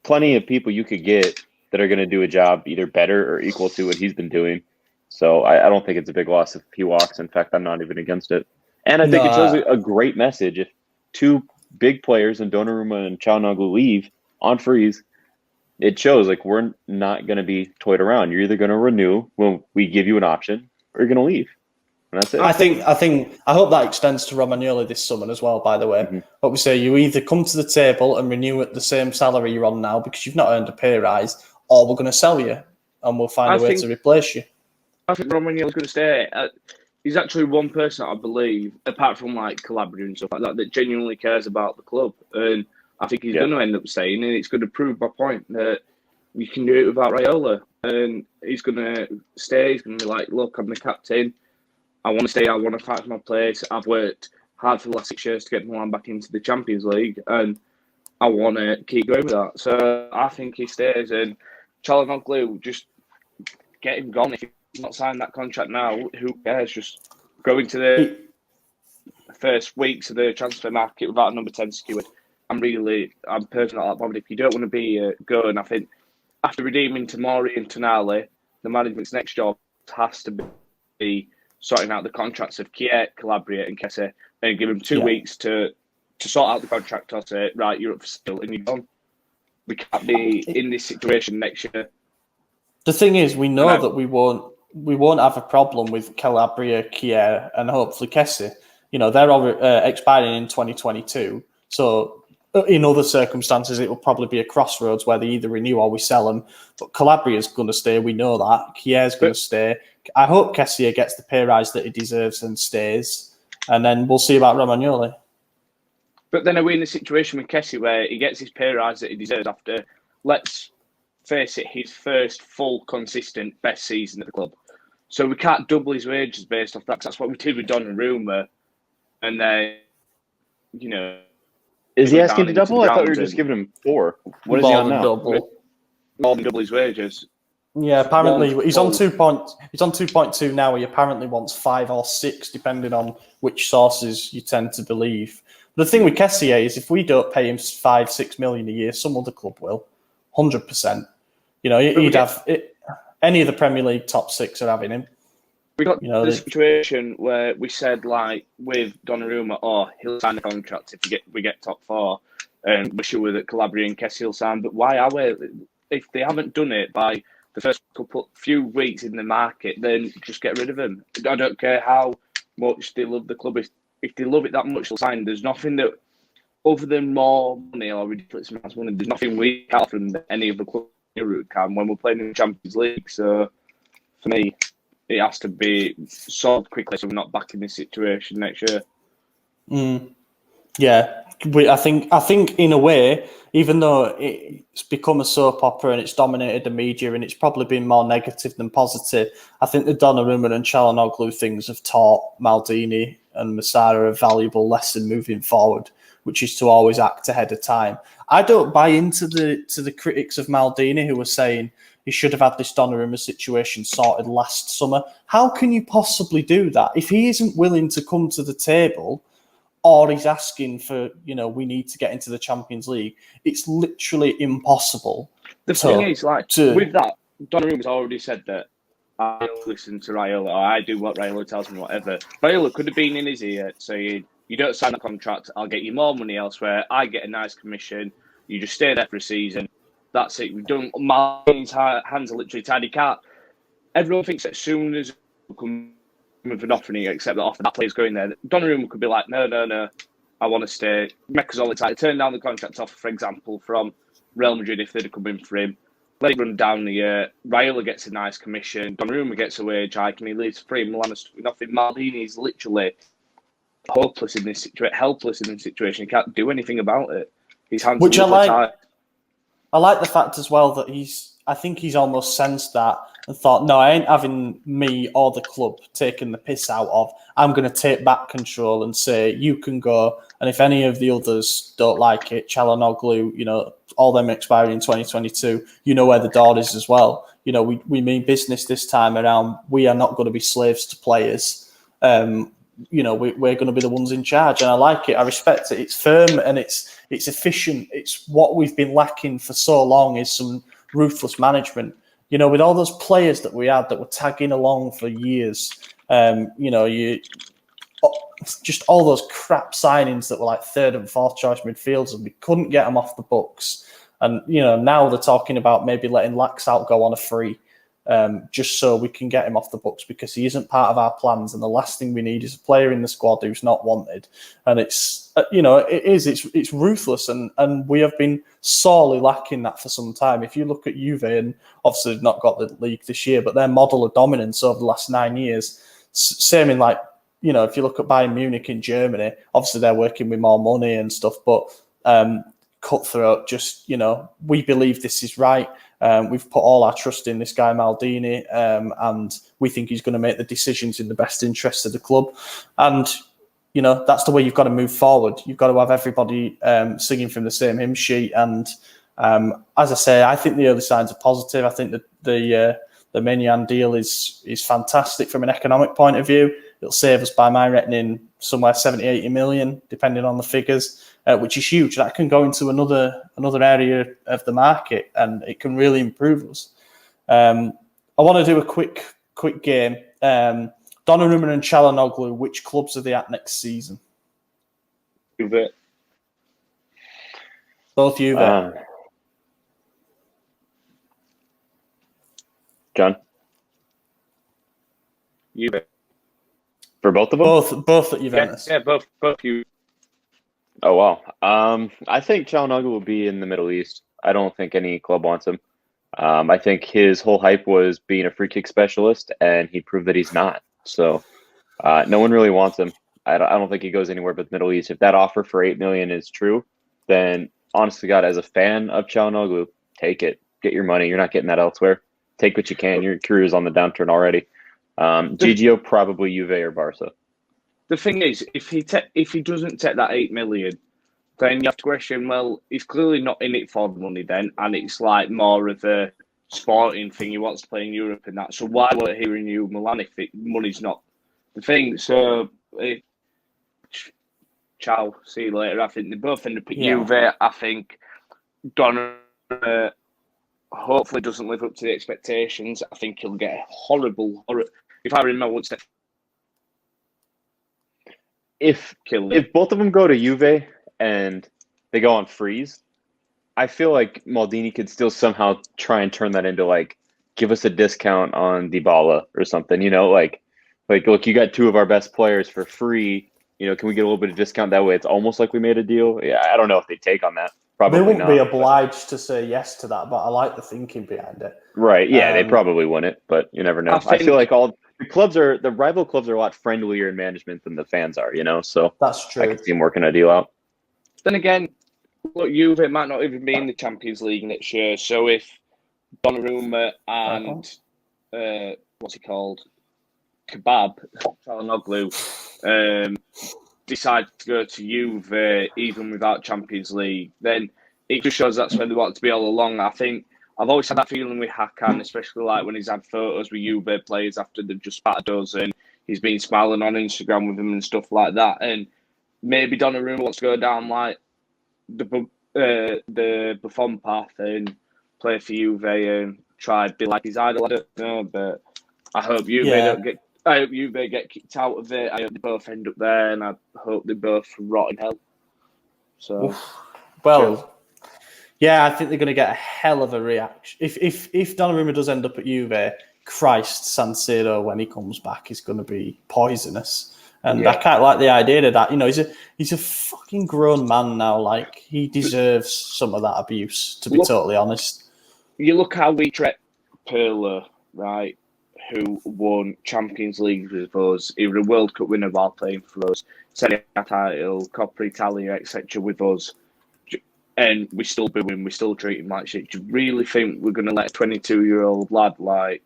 plenty of people you could get that are going to do a job either better or equal to what he's been doing. So I don't think it's a big loss if he walks. In fact, I'm not even against it. And I think it shows a great message. If two big players in Donnarumma and Calhanoglu leave on freeze, it shows like we're not going to be toyed around. You're either going to renew when we give you an option, or you're going to leave. And that's it. I hope that extends to Romagnoli this summer as well, by the way. Mm-hmm. But we say you either come to the table and renew at the same salary you're on now because you've not earned a pay rise, or we're going to sell you and we'll find a way to replace you. I think Romagnoli's going to stay. He's actually one person I believe, apart from like Calabria and stuff like that, that genuinely cares about the club. And I think he's going to end up staying, and it's going to prove my point that we can do it without Raiola. And he's going to stay. He's going to be like, look, I'm the captain. I want to stay. I want to fight for my place. I've worked hard for the last 6 years to get Milan back into the Champions League, and I want to keep going with that. So I think he stays. And Calhanoglu, just get him gone. If he's not signed that contract now, who cares? Just go into the first weeks of the transfer market without a number 10 secured. I'm personally not that bothered. If you don't want to be going, I think after redeeming Tomori and Tonali, the management's next job has to be sorting out the contracts of Kier, Calabria and Kessie, and give them 2 weeks to sort out the contract or say, right, you're up for sale and you're gone. We can't be in this situation next year. The thing is, we know that we won't have a problem with Calabria, Kier and hopefully Kessie. You know, they're all expiring in 2022. So in other circumstances, it will probably be a crossroads where they either renew or we sell them. But Calabria's going to stay. We know that. Kier's going to stay. I hope Kessie gets the pay rise that he deserves and stays. And then we'll see about Romagnoli. But then are we in a situation with Kessie where he gets his pay rise that he deserves after, let's face it, his first full, consistent, best season at the club? So we can't double his wages based off that, because that's what we did with Donnarumma. And then, you know... Is he asking to double? I thought we were just giving him 4. What is he on now? More than double his wages. Yeah, apparently he's on 2.2 now. He apparently wants 5 or 6, depending on which sources you tend to believe. The thing with Kessie is, if we don't pay him 5-6 million a year, some other club will, 100%. You know, he'd have it, any of the Premier League top 6 are having him. We got the situation where we said, like with Donnarumma, he'll sign the contract if we get top 4, and we're sure that Calabria and Kessie will sign. But why are we? If they haven't done it by the first few weeks in the market, then just get rid of them. I don't care how much they love the club. If they love it that much, they'll sign. There's nothing that, other than more money or ridiculous amounts of money, there's nothing we can offer them that any of the club can when we're playing in the Champions League. So for me, it has to be solved quickly so we're not back in this situation next year. Yeah, I think in a way, even though it's become a soap opera and it's dominated the media and it's probably been more negative than positive, I think the Donnarumma and Calhanoglu things have taught Maldini and Massara a valuable lesson moving forward, which is to always act ahead of time. I don't buy into the critics of Maldini who are saying he should have had this Donnarumma situation sorted last summer. How can you possibly do that? If he isn't willing to come to the table, or he's asking for, we need to get into the Champions League, it's literally impossible. The thing is, with that, Donnarumma's already said that I listen to Raiola, or I do what Raiola tells me, whatever. Raiola could have been in his ear saying, you don't sign a contract, I'll get you more money elsewhere, I get a nice commission, you just stay there for a season, that's it. We've done, Maldini's hands are literally tied. He can't. Everyone thinks that as soon as come with an offering, except that offer that player's going there, Donnarumma could be like, no, I want to stay. Mecca's like, turn down the contract offer, for example, from Real Madrid if they'd have come in for him. Let it run down the year. Raiola gets a nice commission. Donnarumma gets a wage hike, and he leaves free. Milan is nothing. Maldini is literally hopeless in this situation, helpless in this situation. He can't do anything about it. His hands are literally tied. I like the fact as well that I think he's almost sensed that and thought, no, I ain't having me or the club taking the piss out of. I'm going to take back control and say, you can go. And if any of the others don't like it, Calhanoglu, all them expiring in 2022, you know where the door is as well. We mean business this time around. We are not going to be slaves to players. We're going to be the ones in charge. And I like it. I respect it. It's firm and it's efficient. It's what we've been lacking for so long is some ruthless management. With all those players that we had that were tagging along for years, just all those crap signings that were like third and fourth choice midfielders, and we couldn't get them off the books. And, now they're talking about maybe letting Laxalt go on a free, just so we can get him off the books because he isn't part of our plans. And the last thing we need is a player in the squad who's not wanted. And it's ruthless. And we have been sorely lacking that for some time. If you look at Juve, and obviously they've not got the league this year, but their model of dominance over the last 9 years, same in if you look at Bayern Munich in Germany, obviously they're working with more money and stuff, but cutthroat, we believe this is right. We've put all our trust in this guy, Maldini, and we think he's going to make the decisions in the best interest of the club. And, that's the way you've got to move forward. You've got to have everybody singing from the same hymn sheet. And as I say, I think the early signs are positive. I think that the Maignan deal is fantastic from an economic point of view. It'll save us, by my reckoning, somewhere 70, 80 million, depending on the figures, which is huge. That can go into another area of the market, and it can really improve us. I want to do a quick game. Donnarumma and Calhanoglu, which clubs are they at next season? Juve. Both Juve. John? Juve. For both of them? Both at Juventus. Yeah, both you. Oh, wow. I think Calhanoglu will be in the Middle East. I don't think any club wants him. I think his whole hype was being a free kick specialist, and he proved that he's not. So no one really wants him. I don't think he goes anywhere but the Middle East. If that offer for $8 million is true, then honestly, God, as a fan of Calhanoglu, take it. Get your money. You're not getting that elsewhere. Take what you can. Your career is on the downturn already. Gigio, probably Juve or Barca. The thing is, if he doesn't take that $8 million, then you have to question, well, he's clearly not in it for the money then, and it's like more of a sporting thing. He wants to play in Europe and that. So why won't he renew Milan if money's not the thing? So, ciao, see you later. I think they both end up at Juve. I think Donnarumma hopefully doesn't live up to the expectations. I think he'll get a horrible. If I remember what's that. If both of them go to Juve and they go on freeze, I feel like Maldini could still somehow try and turn that into give us a discount on Dybala or something. Like look, you got two of our best players for free. Can we get a little bit of discount that way? It's almost like we made a deal. Yeah, I don't know if they take on that. Probably they wouldn't not, be obliged to say yes to that, but I like the thinking behind it. Right? Yeah, they probably wouldn't, but you never know. I feel like all the rival clubs are a lot friendlier in management than the fans are. So that's true. I could see them working a deal out. Then again, look, Juve might not even be in the Champions League next year. So if Donnarumma and what's he called, Calhanoglu, decide to go to Juve even without Champions League, then it just shows that's where they want to be all along. I think I've always had that feeling with Hakan, especially when he's had photos with Juve players after they've just battered us, and he's been smiling on Instagram with them and stuff like that. And maybe Donnarumma wants to go down the Buffon path and play for Juve and try to be like his idol. I don't know, but I hope Juve get kicked out of it. I hope they both end up there, and I hope they both rot in hell. So, well, yeah, I think they're going to get a hell of a reaction. If Donnarumma does end up at Juve, Christ, San Siro when he comes back is going to be poisonous. And I can't like the idea of that. You know, he's a fucking grown man now. Like, he deserves some of that abuse, to be totally honest. You look how we treat Pirlo, right, who won Champions League with us. He was a World Cup winner while playing for us. Serie A title, Coppa Italia, etc. with us. And we still boo him, we still treat him like shit. Do you really think we're going to let a 22-year-old lad, like,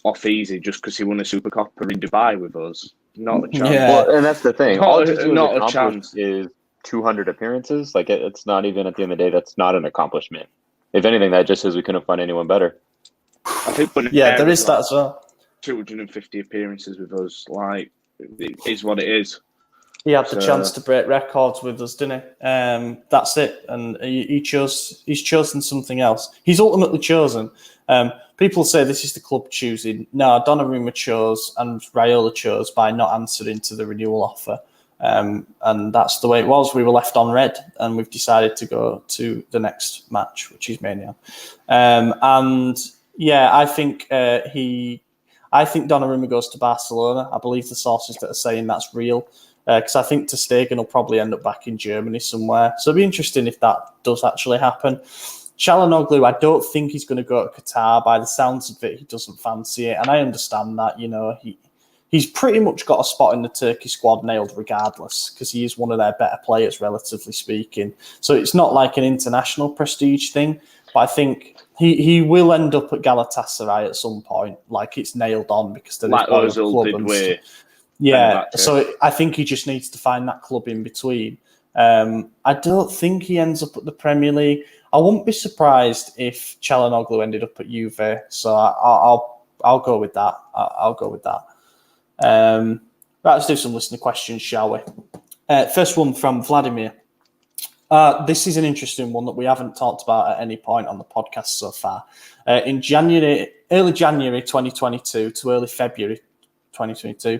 off easy just because he won a Super Coppa in Dubai with us? Not a chance. Yeah. Well, and that's the thing. All not a chance. Is 200 appearances. Like, it's not even, at the end of the day, that's not an accomplishment. If anything, that just says we couldn't find anyone better. I think there is that as well. 250 appearances with us, like, it is what it is. He had the chance to break records with us, didn't he? That's it. And he's chosen something else. He's ultimately chosen. People say this is the club choosing. No, Donnarumma chose and Raiola chose by not answering to the renewal offer. And that's the way it was. We were left on red, and we've decided to go to the next match, which is Maignan. And yeah, I think Donnarumma goes to Barcelona. I believe the sources that are saying that's real. Because I think Ter Stegen will probably end up back in Germany somewhere. So it'll be interesting if that does actually happen. Calhanoglu, I don't think he's going to go to Qatar. By the sounds of it, he doesn't fancy it. And I understand that, you know, he's pretty much got a spot in the Turkey squad nailed regardless, because he is one of their better players, relatively speaking. So it's not like an international prestige thing. But I think he will end up at Galatasaray at some point. Like, it's nailed on because they're like Ozil did with... Yeah, so I think he just needs to find that club in between. I don't think he ends up at the Premier League. I wouldn't be surprised if Calhanoglu ended up at Juve. So I'll go with that. I'll go with that. Right, let's do some listener questions, shall we? First one from Vladimir. This is an interesting one that we haven't talked about at any point on the podcast so far. In early January 2022 to early February 2022,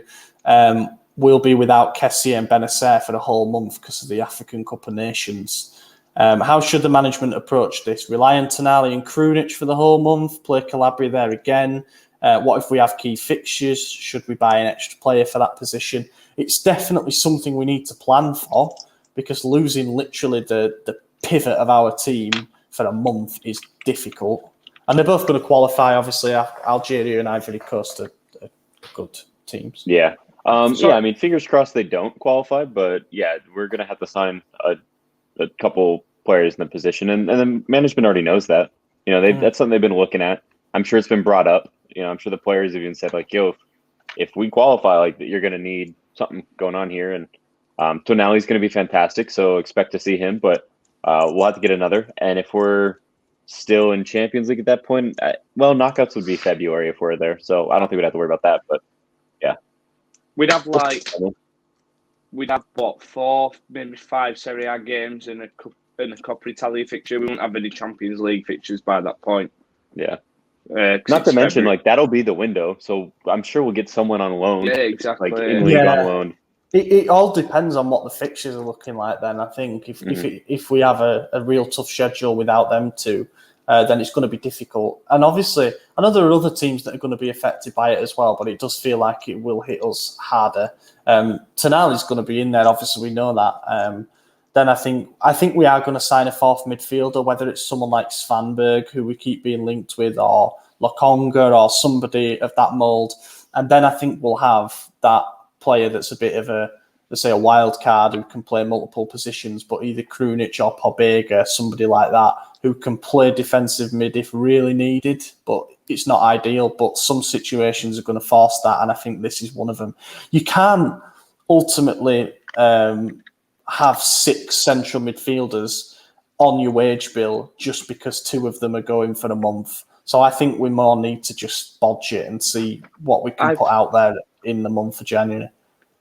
we'll be without Kessie and Benacer for the whole month because of the African Cup of Nations. How should the management approach this? Rely on Tonali and Krunic for the whole month, play Calabria there again? What if we have key fixtures? Should we buy an extra player for that position? It's definitely something we need to plan for, because losing literally the pivot of our team for a month is difficult. And they're both going to qualify, obviously. Algeria and Ivory Coast are good teams. Yeah. I mean, fingers crossed they don't qualify, but yeah, we're going to have to sign a couple players in the position, and the management already knows that. You know, that's something they've been looking at. I'm sure it's been brought up. You know, I'm sure the players have even said, like, yo, if we qualify, like, you're going to need something going on here. And Tonali's going to be fantastic, so expect to see him, but we'll have to get another. And if we're still in Champions League at that point, well, knockouts would be February if we're there, so I don't think we'd have to worry about that, but yeah. We'd have what, 4, maybe 5 Serie A games in a Coppa Italia fixture. We won't have any Champions League fixtures by that point. Yeah. Not to mention, like, that'll be the window, so I'm sure we'll get someone on loan. Yeah, exactly. Like, in league on loan. It all depends on what the fixtures are looking like then. I think if we have a real tough schedule without them two, then it's going to be difficult. And obviously, I know there are other teams that are going to be affected by it as well, but it does feel like it will hit us harder. Tonali's going to be in there, obviously we know that. Then I think we are going to sign a fourth midfielder, whether it's someone like Svanberg, who we keep being linked with, or Lokonga, or somebody of that mould. And then I think we'll have that player that's a bit of a wild card who can play multiple positions, but either Krunic or Pobega, somebody like that, who can play defensive mid if really needed. But it's not ideal, but some situations are going to force that, and I think this is one of them. You can't ultimately have 6 central midfielders on your wage bill just because 2 of them are going for a month. So I think we more need to just bodge it and see what we can put out there in the month of January.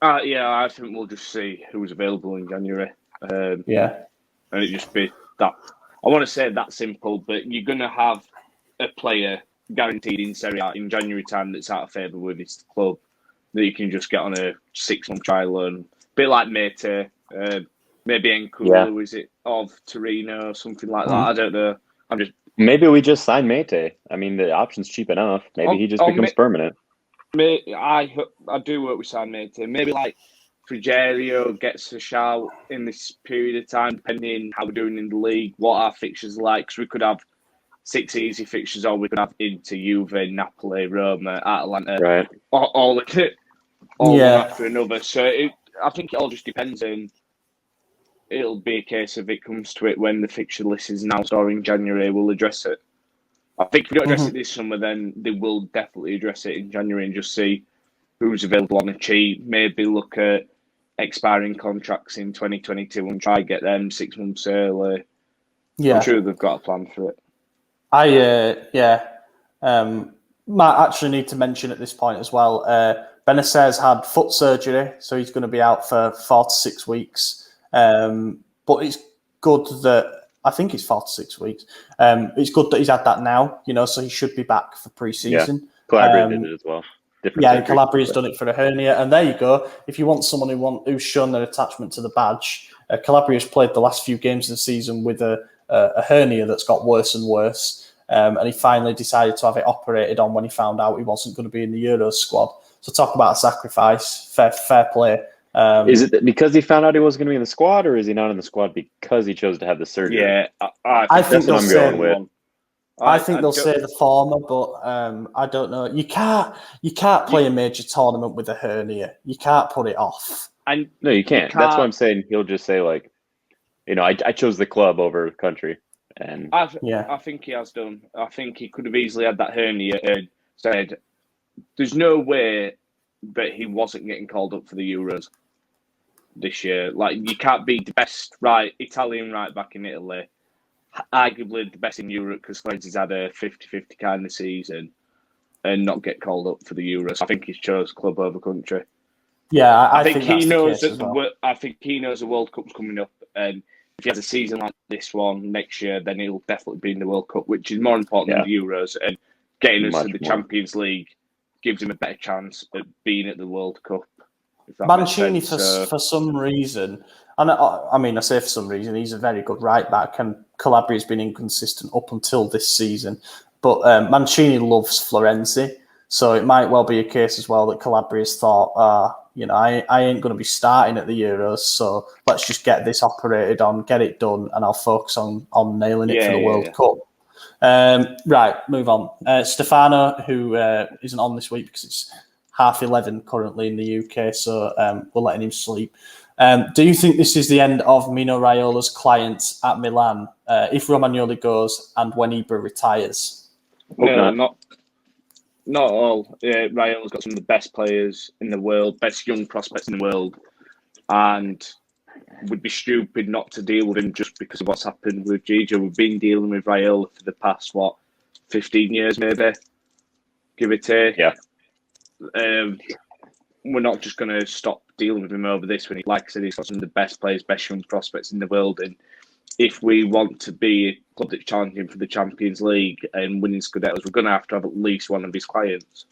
I think we'll just see who's available in January. And it just be that. I want to say that simple, but you're going to have a player guaranteed in Serie A in January time that's out of favour with his club, that you can just get on a 6-month trial loan. A bit like Mete, maybe Nkulu, is it, of Torino or something like that? I don't know. Maybe we just sign Mete. I mean, the option's cheap enough. Maybe he just becomes permanent. I do hope we sign Mete. Maybe like Frigerio gets a shout in this period of time, depending how we're doing in the league, what our fixtures are like. Because we could have 6 easy fixtures, or we could have Inter, Juve, Napoli, Roma, Atalanta, right? All one after another. So I think it all just depends on. It'll be a case of it comes to it when the fixture list is announced, or in January we'll address it. I think if we don't address it this summer, then they will definitely address it in January and just see who's available on a cheap. Maybe look at expiring contracts in 2022 and try get them 6 months early. Yeah, I'm sure they've got a plan for it. Might actually need to mention at this point as well. Benacer's had foot surgery, so he's going to be out for 4 to 6 weeks. But it's good that I think it's 4 to 6 weeks. It's good that he's had that now, so he should be back for pre-season. Yeah. Calabria did it as well. Calabria's done it for a hernia, and there you go. If you want someone who's shown their attachment to the badge, Calabria's played the last few games of the season with a hernia that's got worse and worse, and he finally decided to have it operated on when he found out he wasn't going to be in the Euros squad. So talk about a sacrifice, fair play. Is it because he found out he wasn't going to be in the squad, or is he not in the squad because he chose to have the surgery? Yeah, I think that's what I'm going with. I think they'll say the former, but I don't know. You can't play a major tournament with a hernia. You can't put it off. No, you can't. That's why I'm saying he'll just say I chose the club over the country. And I think he has done. I think he could have easily had that hernia and said, "There's no way that he wasn't getting called up for the Euros this year. Like, you can't be the best Italian right back in Italy, arguably the best in Europe, because Clancy's had a 50-50 kind of season, and not get called up for the Euros. I think he's chose club over country. Yeah, I think he that's knows the case that I think he knows the World Cup's coming up, and if he has a season like this one next year, then he'll definitely be in the World Cup, which is more important than the Euros, and getting us to the Champions League gives him a better chance at being at the World Cup. Mancini, for some reason, and I say for some reason, he's a very good right back, and Calabria's been inconsistent up until this season. But Mancini loves Florenzi, so it might well be a case as well that Calabria's thought, I ain't going to be starting at the Euros, so let's just get this operated on, get it done, and I'll focus on nailing it for the World Cup. Right, move on. Stefano, who isn't on this week because it's 11:30 currently in the UK, so we're letting him sleep. Do you think this is the end of Mino Raiola's clients at Milan if Romagnoli goes and when Ibra retires? No, not all. Raiola's got some of the best players in the world, best young prospects in the world, and would be stupid not to deal with him just because of what's happened with Gigio. We've been dealing with Raiola for the past, 15 years maybe, give or take. Yeah. We're not just going to stop dealing with him over this when, like I said, he's got some of the best players, best young prospects in the world. And if we want to be a club that's challenging for the Champions League and winning Scudettos, we're going to have at least one of his clients.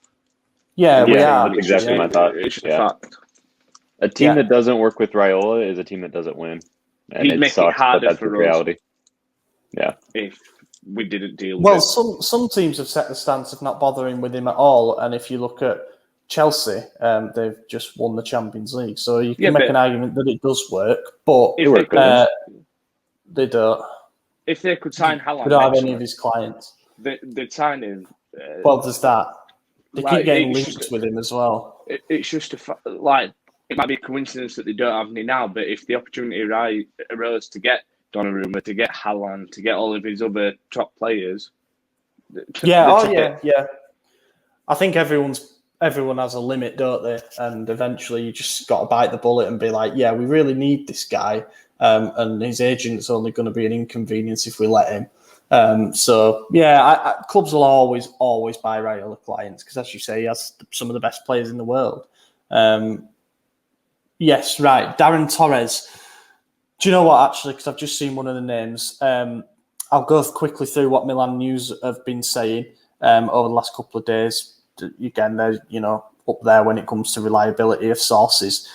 Yeah, we are. That's exactly my thought. It's just a fact. A team that doesn't work with Raiola is a team that doesn't win. And He'd make it harder for reality. Yeah. If we didn't deal with it. Some teams have set the stance of not bothering with him at all. And if you look at Chelsea, they've just won the Champions League. So you can make an argument that it does work, but they don't. If they could sign Haaland, they don't have any of his clients. They'd sign him. Well, there's that. They keep getting linked with him as well. It's just it might be a coincidence that they don't have any now, but if the opportunity arose to get Donnarumma, to get Haaland, to get all of his other top players. Yeah. I think everyone has a limit, don't they? And eventually you just got to bite the bullet and be like, yeah, we really need this guy. And his agent's only going to be an inconvenience if we let him. Clubs will always buy Raiola clients because, as you say, he has some of the best players in the world. Yes, right. Darren Torres. Do you know what, actually, because I've just seen one of the names. I'll go quickly through what Milan News have been saying. over the last couple of days. Again, they're up there when it comes to reliability of sources.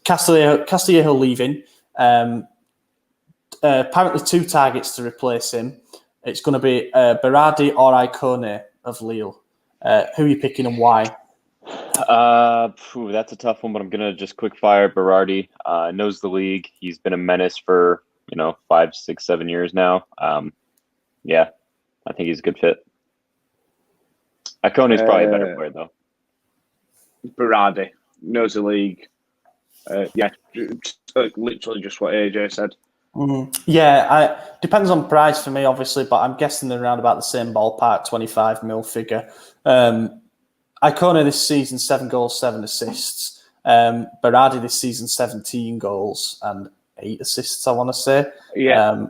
Castillejo leaving. Apparently 2 targets to replace him. It's going to be Berardi or Icone of Lille. Who are you picking and why? That's a tough one, but I'm gonna just quick fire Berardi. Knows the league. He's been a menace for 5, 6, 7 years now. Yeah, I think he's a good fit. Icone is probably a better player though. Berardi knows the league. Literally just what AJ said. Yeah, depends on price for me, obviously, but I'm guessing they're around about the same ballpark, 25 mil figure. Icone this season, 7 goals, 7 assists. Berardi this season, 17 goals and 8 assists, I want to say. Yeah.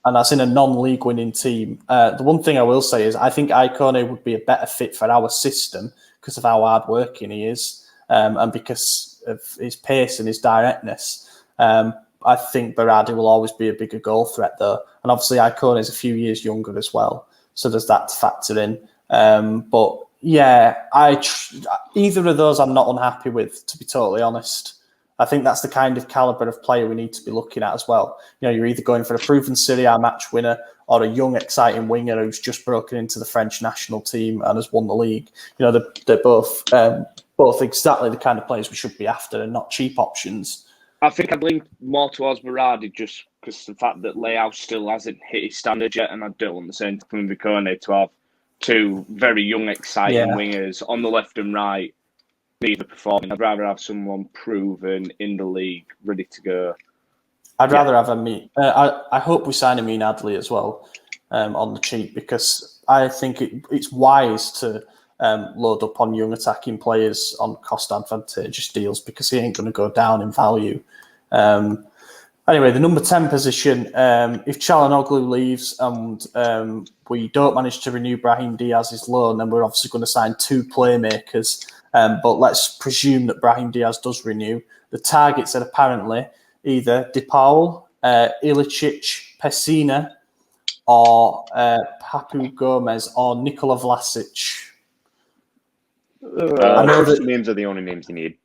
And that's in a non-league winning team. The one thing I will say is I think Icone would be a better fit for our system because of how hard-working he is and because of his pace and his directness. I think Berardi will always be a bigger goal threat, though. And obviously, Icone is a few years younger as well. So there's that to factor in. But yeah, either of those I'm not unhappy with, to be totally honest. I think that's the kind of calibre of player we need to be looking at as well. You're either going for a proven Serie A match winner or a young, exciting winger who's just broken into the French national team and has won the league. They're both exactly the kind of players we should be after and not cheap options. I think I'd lean more towards Berardi just because the fact that Leao still hasn't hit his standard yet, and I don't want the same from Icone to have 2 very young, exciting wingers on the left and right, neither performing. I'd rather have someone proven in the league, ready to go. I'd rather have I hope we sign Amin Adli as well on the cheap because I think it's wise to load up on young attacking players on cost advantageous deals because he ain't going to go down in value. Anyway, the number 10 position, if Calhanoglu leaves and we don't manage to renew Brahim Diaz's loan, then we're obviously going to sign 2 playmakers. But let's presume that Brahim Diaz does renew. The targets are apparently either De Paul, Ilicic, Pessina, or Papu Gomez or Nikola Vlasic. I know that names are the only names you need.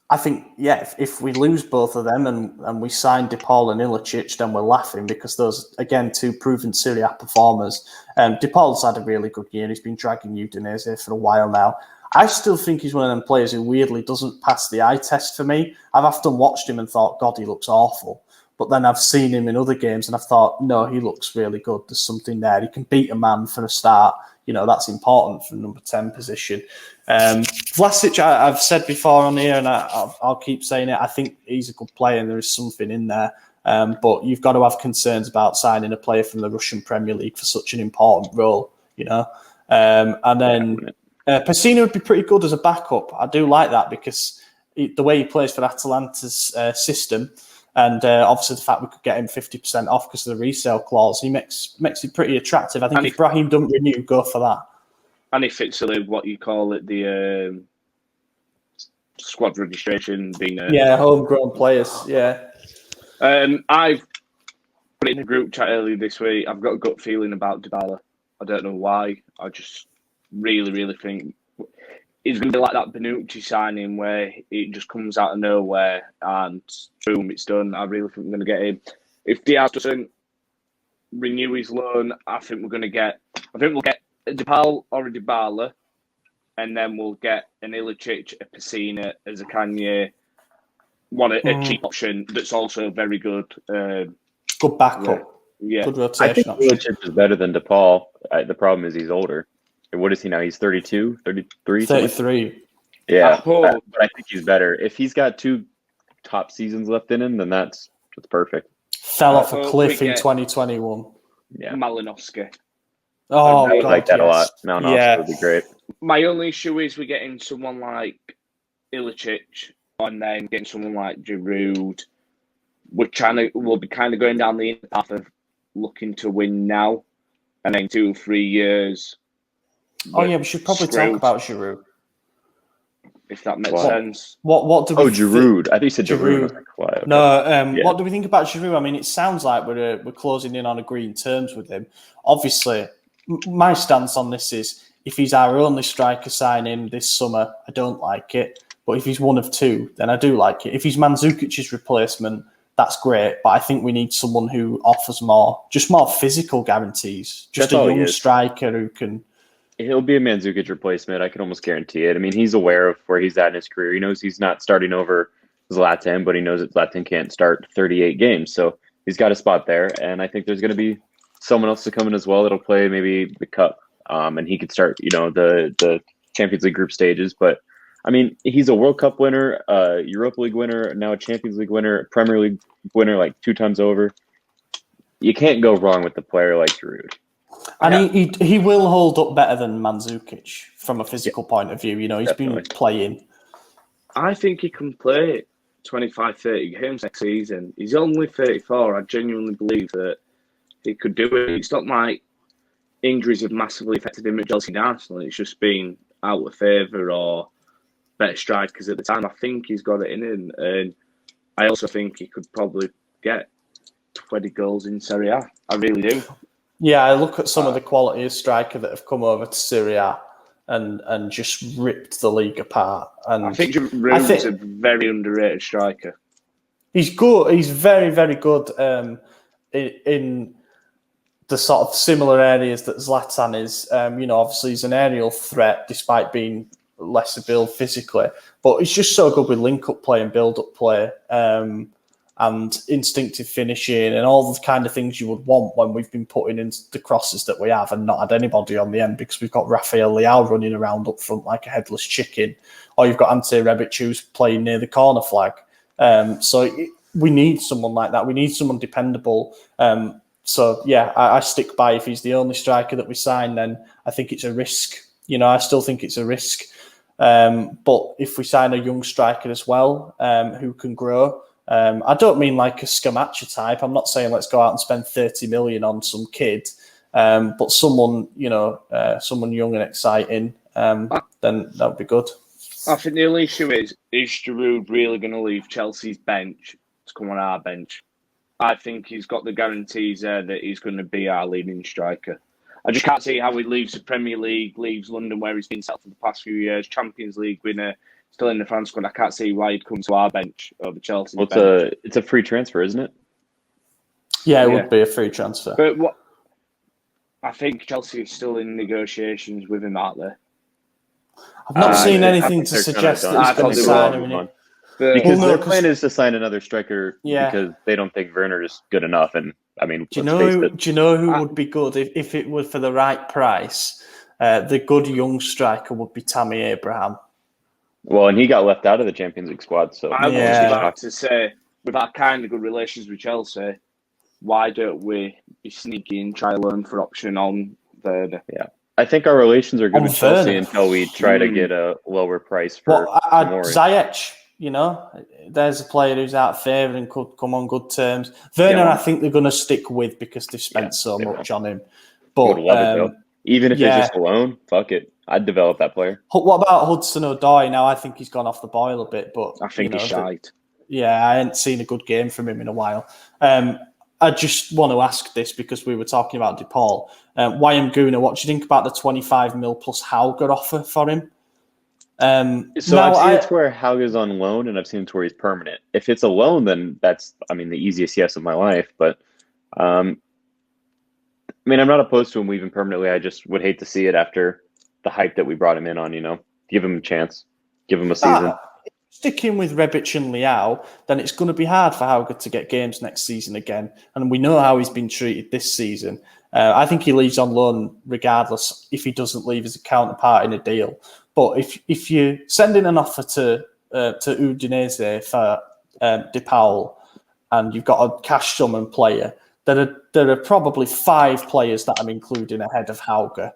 I think, if we lose both of them and we sign De Paul and Ilicic, then we're laughing because those, again, 2 proven Serie A performers. De Paul's had a really good year. He's been dragging Udinese for a while now. I still think he's one of them players who weirdly doesn't pass the eye test for me. I've often watched him and thought, God, he looks awful. But then I've seen him in other games and I've thought, no, he looks really good. There's something there. He can beat a man for a start. That's important for the number 10 position. Vlasic, I've said before on here, and I'll keep saying it, I think he's a good player and there is something in there. But you've got to have concerns about signing a player from the Russian Premier League for such an important role, And then Pessina would be pretty good as a backup. I do like that because the way he plays for Atalanta's system, and obviously the fact we could get him 50% off because of the resale clause, he makes it pretty attractive. I think if Brahim doesn't renew, go for that. And he fits what you call it, the squad registration being homegrown players. I've put it in a group chat earlier this week. I've got a gut feeling about Dybala. I don't know why. I just really, really think it's going to be like that Bonucci signing where it just comes out of nowhere and boom, it's done. I really think we're going to get him. If Diaz doesn't renew his loan, I think we'll get a DePaul or a Dybala, and then we'll get an Ilicic, a Pessina as a Kanye, a cheap option that's also very good. Good backup. Yeah. Good rotation I think option. Ilicic is better than DePaul. The problem is he's older. What is he now? He's 32, 33? 33. Yeah, but I think he's better. If he's got 2 top seasons left in him, then that's perfect. Fell off a cliff in 2021. Yeah. Malinowski. Oh, I like that a lot. Malinowski would be great. My only issue is we're getting someone like Ilicic and then getting someone like Giroud. We'll be kind of going down the path of looking to win now, and then 2 or 3 years. We should probably talk about Giroud. if that makes sense. What do we Giroud. I think you said Giroud. I was like, why? Okay. No, what do we think about Giroud? I mean, it sounds like we're closing in on agreeing terms with him. Obviously, my stance on this is if he's our only striker signing this summer, I don't like it. But if he's one of two, then I do like it. If he's Mandzukic's replacement, that's great. But I think we need someone who offers more physical guarantees. Just a young striker who can... He'll be a Mandzukic replacement. I can almost guarantee it. I mean, he's aware of where he's at in his career. He knows he's not starting over Zlatan, but he knows that Zlatan can't start 38 games. So he's got a spot there. And I think there's going to be someone else to come in as well that'll play maybe the Cup. And he could start, the Champions League group stages. But, I mean, he's a World Cup winner, Europa League winner, now a Champions League winner, Premier League winner like 2 times over. You can't go wrong with a player like Giroud. And he will hold up better than Mandzukic from a physical point of view. He's been playing. I think he can play 25, 30 games next season. He's only 34. I genuinely believe that he could do it. It's not like injuries have massively affected him at Chelsea and Arsenal. It's just been out of favour or better strikers at the time. I think he's got it in him. And I also think he could probably get 20 goals in Serie A. I really do. Yeah, I look at some of the quality of striker that have come over to Serie A and just ripped the league apart. And I think Giroud is a very underrated striker. He's good. He's very, very good in the sort of similar areas that Zlatan is. Obviously he's an aerial threat despite being lesser build physically, but he's just so good with link-up play and build-up play. And instinctive finishing and all the kind of things you would want when we've been putting in the crosses that we have and not had anybody on the end because we've got Rafael Leao running around up front like a headless chicken, or you've got Ante Rebic who's playing near the corner flag. We need someone like that. We need someone dependable. I stick by if he's the only striker that we sign, then I think it's a risk. I still think it's a risk. But if we sign a young striker as well who can grow, I don't mean like a Scamacca type. I'm not saying let's go out and spend 30 million on some kid, but someone, someone young and exciting, then that would be good. I think the only issue is Giroud really going to leave Chelsea's bench to come on our bench? I think he's got the guarantees there that he's going to be our leading striker. I just can't see how he leaves the Premier League, leaves London where he's been set for the past few years, Champions League winner, still in the France squad. I can't see why he'd come to our bench over Chelsea. Well, it's a free transfer, isn't it? Yeah, it would be a free transfer. But I think Chelsea is still in negotiations with him, aren't they? I've not seen anything to suggest that he's going to sign him. Because their plan is to sign another striker because they don't think Werner is good enough. And I mean, do you know who would be good if it were for the right price? The good young striker would be Tammy Abraham. Well, and he got left out of the Champions League squad. So I was about to say, with our kind of good relations with Chelsea, why don't we be sneaky and try loan for option on Werner? Yeah. I think our relations are good with Chelsea until we try to get a lower price for Ziyech. There's a player who's out of favour and could come on good terms. Werner, I think they're going to stick with because they've spent so much on him. But would love it, though. Even if it's just a loan, fuck it. I'd develop that player. What about Hudson-Odoi? Now, I think he's gone off the boil a bit, but I think he's shite. I hadn't seen a good game from him in a while. I just want to ask this because we were talking about DePaul. YM Guna, what do you think about the 25 mil plus Hauger offer for him? I've seen it where Hauger's on loan and I've seen it where he's permanent. If it's a loan, then that's, the easiest yes of my life. But, I'm not opposed to him leaving permanently. I just would hate to see it after the hype that we brought him in on, Give him a chance. Give him a season. Sticking with Rebic and Leao, then it's going to be hard for Hauger to get games next season again. And we know how he's been treated this season. I think he leaves on loan regardless if he doesn't leave as a counterpart in a deal. But if you're sending an offer to Udinese for DePaul and you've got a cash sum and player, there are probably 5 players that I'm including ahead of Hauger.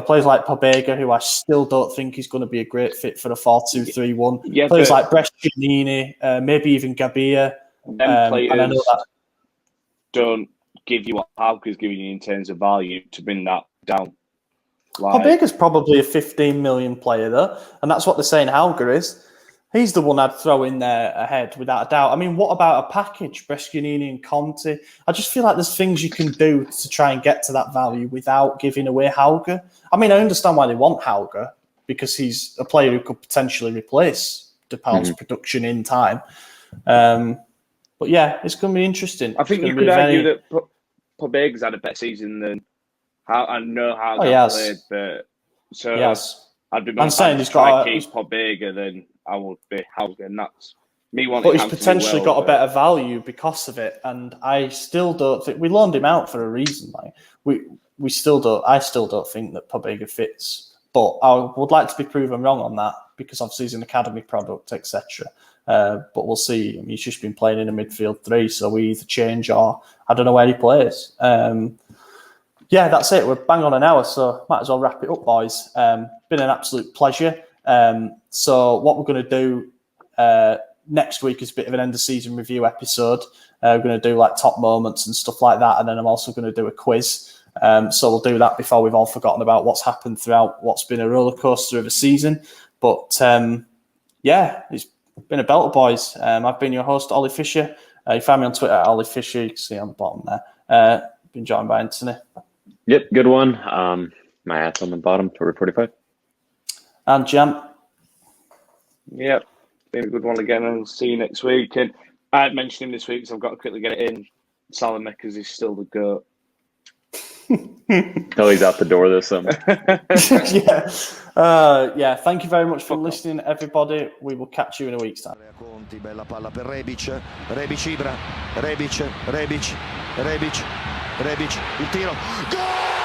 Players like Pobega, who I still don't think is going to be a great fit for a 4-2-3-1. Yeah, players like Brescianini, maybe even Gabia. Players and I know that don't give you what Hauger's giving you in terms of value to bring that down. Pobegga's probably a 15 million player, though, and that's what they're saying Hauger is. He's the one I'd throw in there ahead, without a doubt. I mean, what about a package, Brescianini and Conte? I just feel like there's things you can do to try and get to that value without giving away Hauger. I mean, I understand why they want Hauger, because he's a player who could potentially replace DePaul's production in time. But yeah, it's going to be interesting. I think you could argue that Pobegga's had a better season than I know how he played, but I'd be more saying he's got to keep Pobegga than I would be Hauger, and that's me wanting. But he's potentially got a better value because of it, and I still don't think we loaned him out for a reason. Like we still don't. I still don't think that Pobegga fits, but I would like to be proven wrong on that because obviously he's an academy product, etc. But we'll see. I mean, he's just been playing in a midfield three, so we either change or I don't know where he plays. Yeah, that's it. We're bang on an hour, so might as well wrap it up, boys. Been an absolute pleasure. So what we're going to do next week is a bit of an end of season review episode. We're going to do like top moments and stuff like that, and then I'm also going to do a quiz. So we'll do that before we've all forgotten about what's happened throughout what's been a roller coaster of a season. But yeah, it's been a belter, boys. I've been your host, Ollie Fisher. You find me on Twitter at Ollie Fisher. You can see on the bottom there. Been joined by Anthony. Yep, good one. My hat's on the bottom for 45. And Gian. Yep, been a good one again, and I'll see you next week. And I had mentioned him this week, so I've got to quickly get it in. Salamakers is still the GOAT. Oh, he's out the door this summer. Yeah. Thank you very much for listening, everybody. We will catch you in a week's time. Conti, bella palla per Rebic, Ibra, Rebic, il tiro, gol!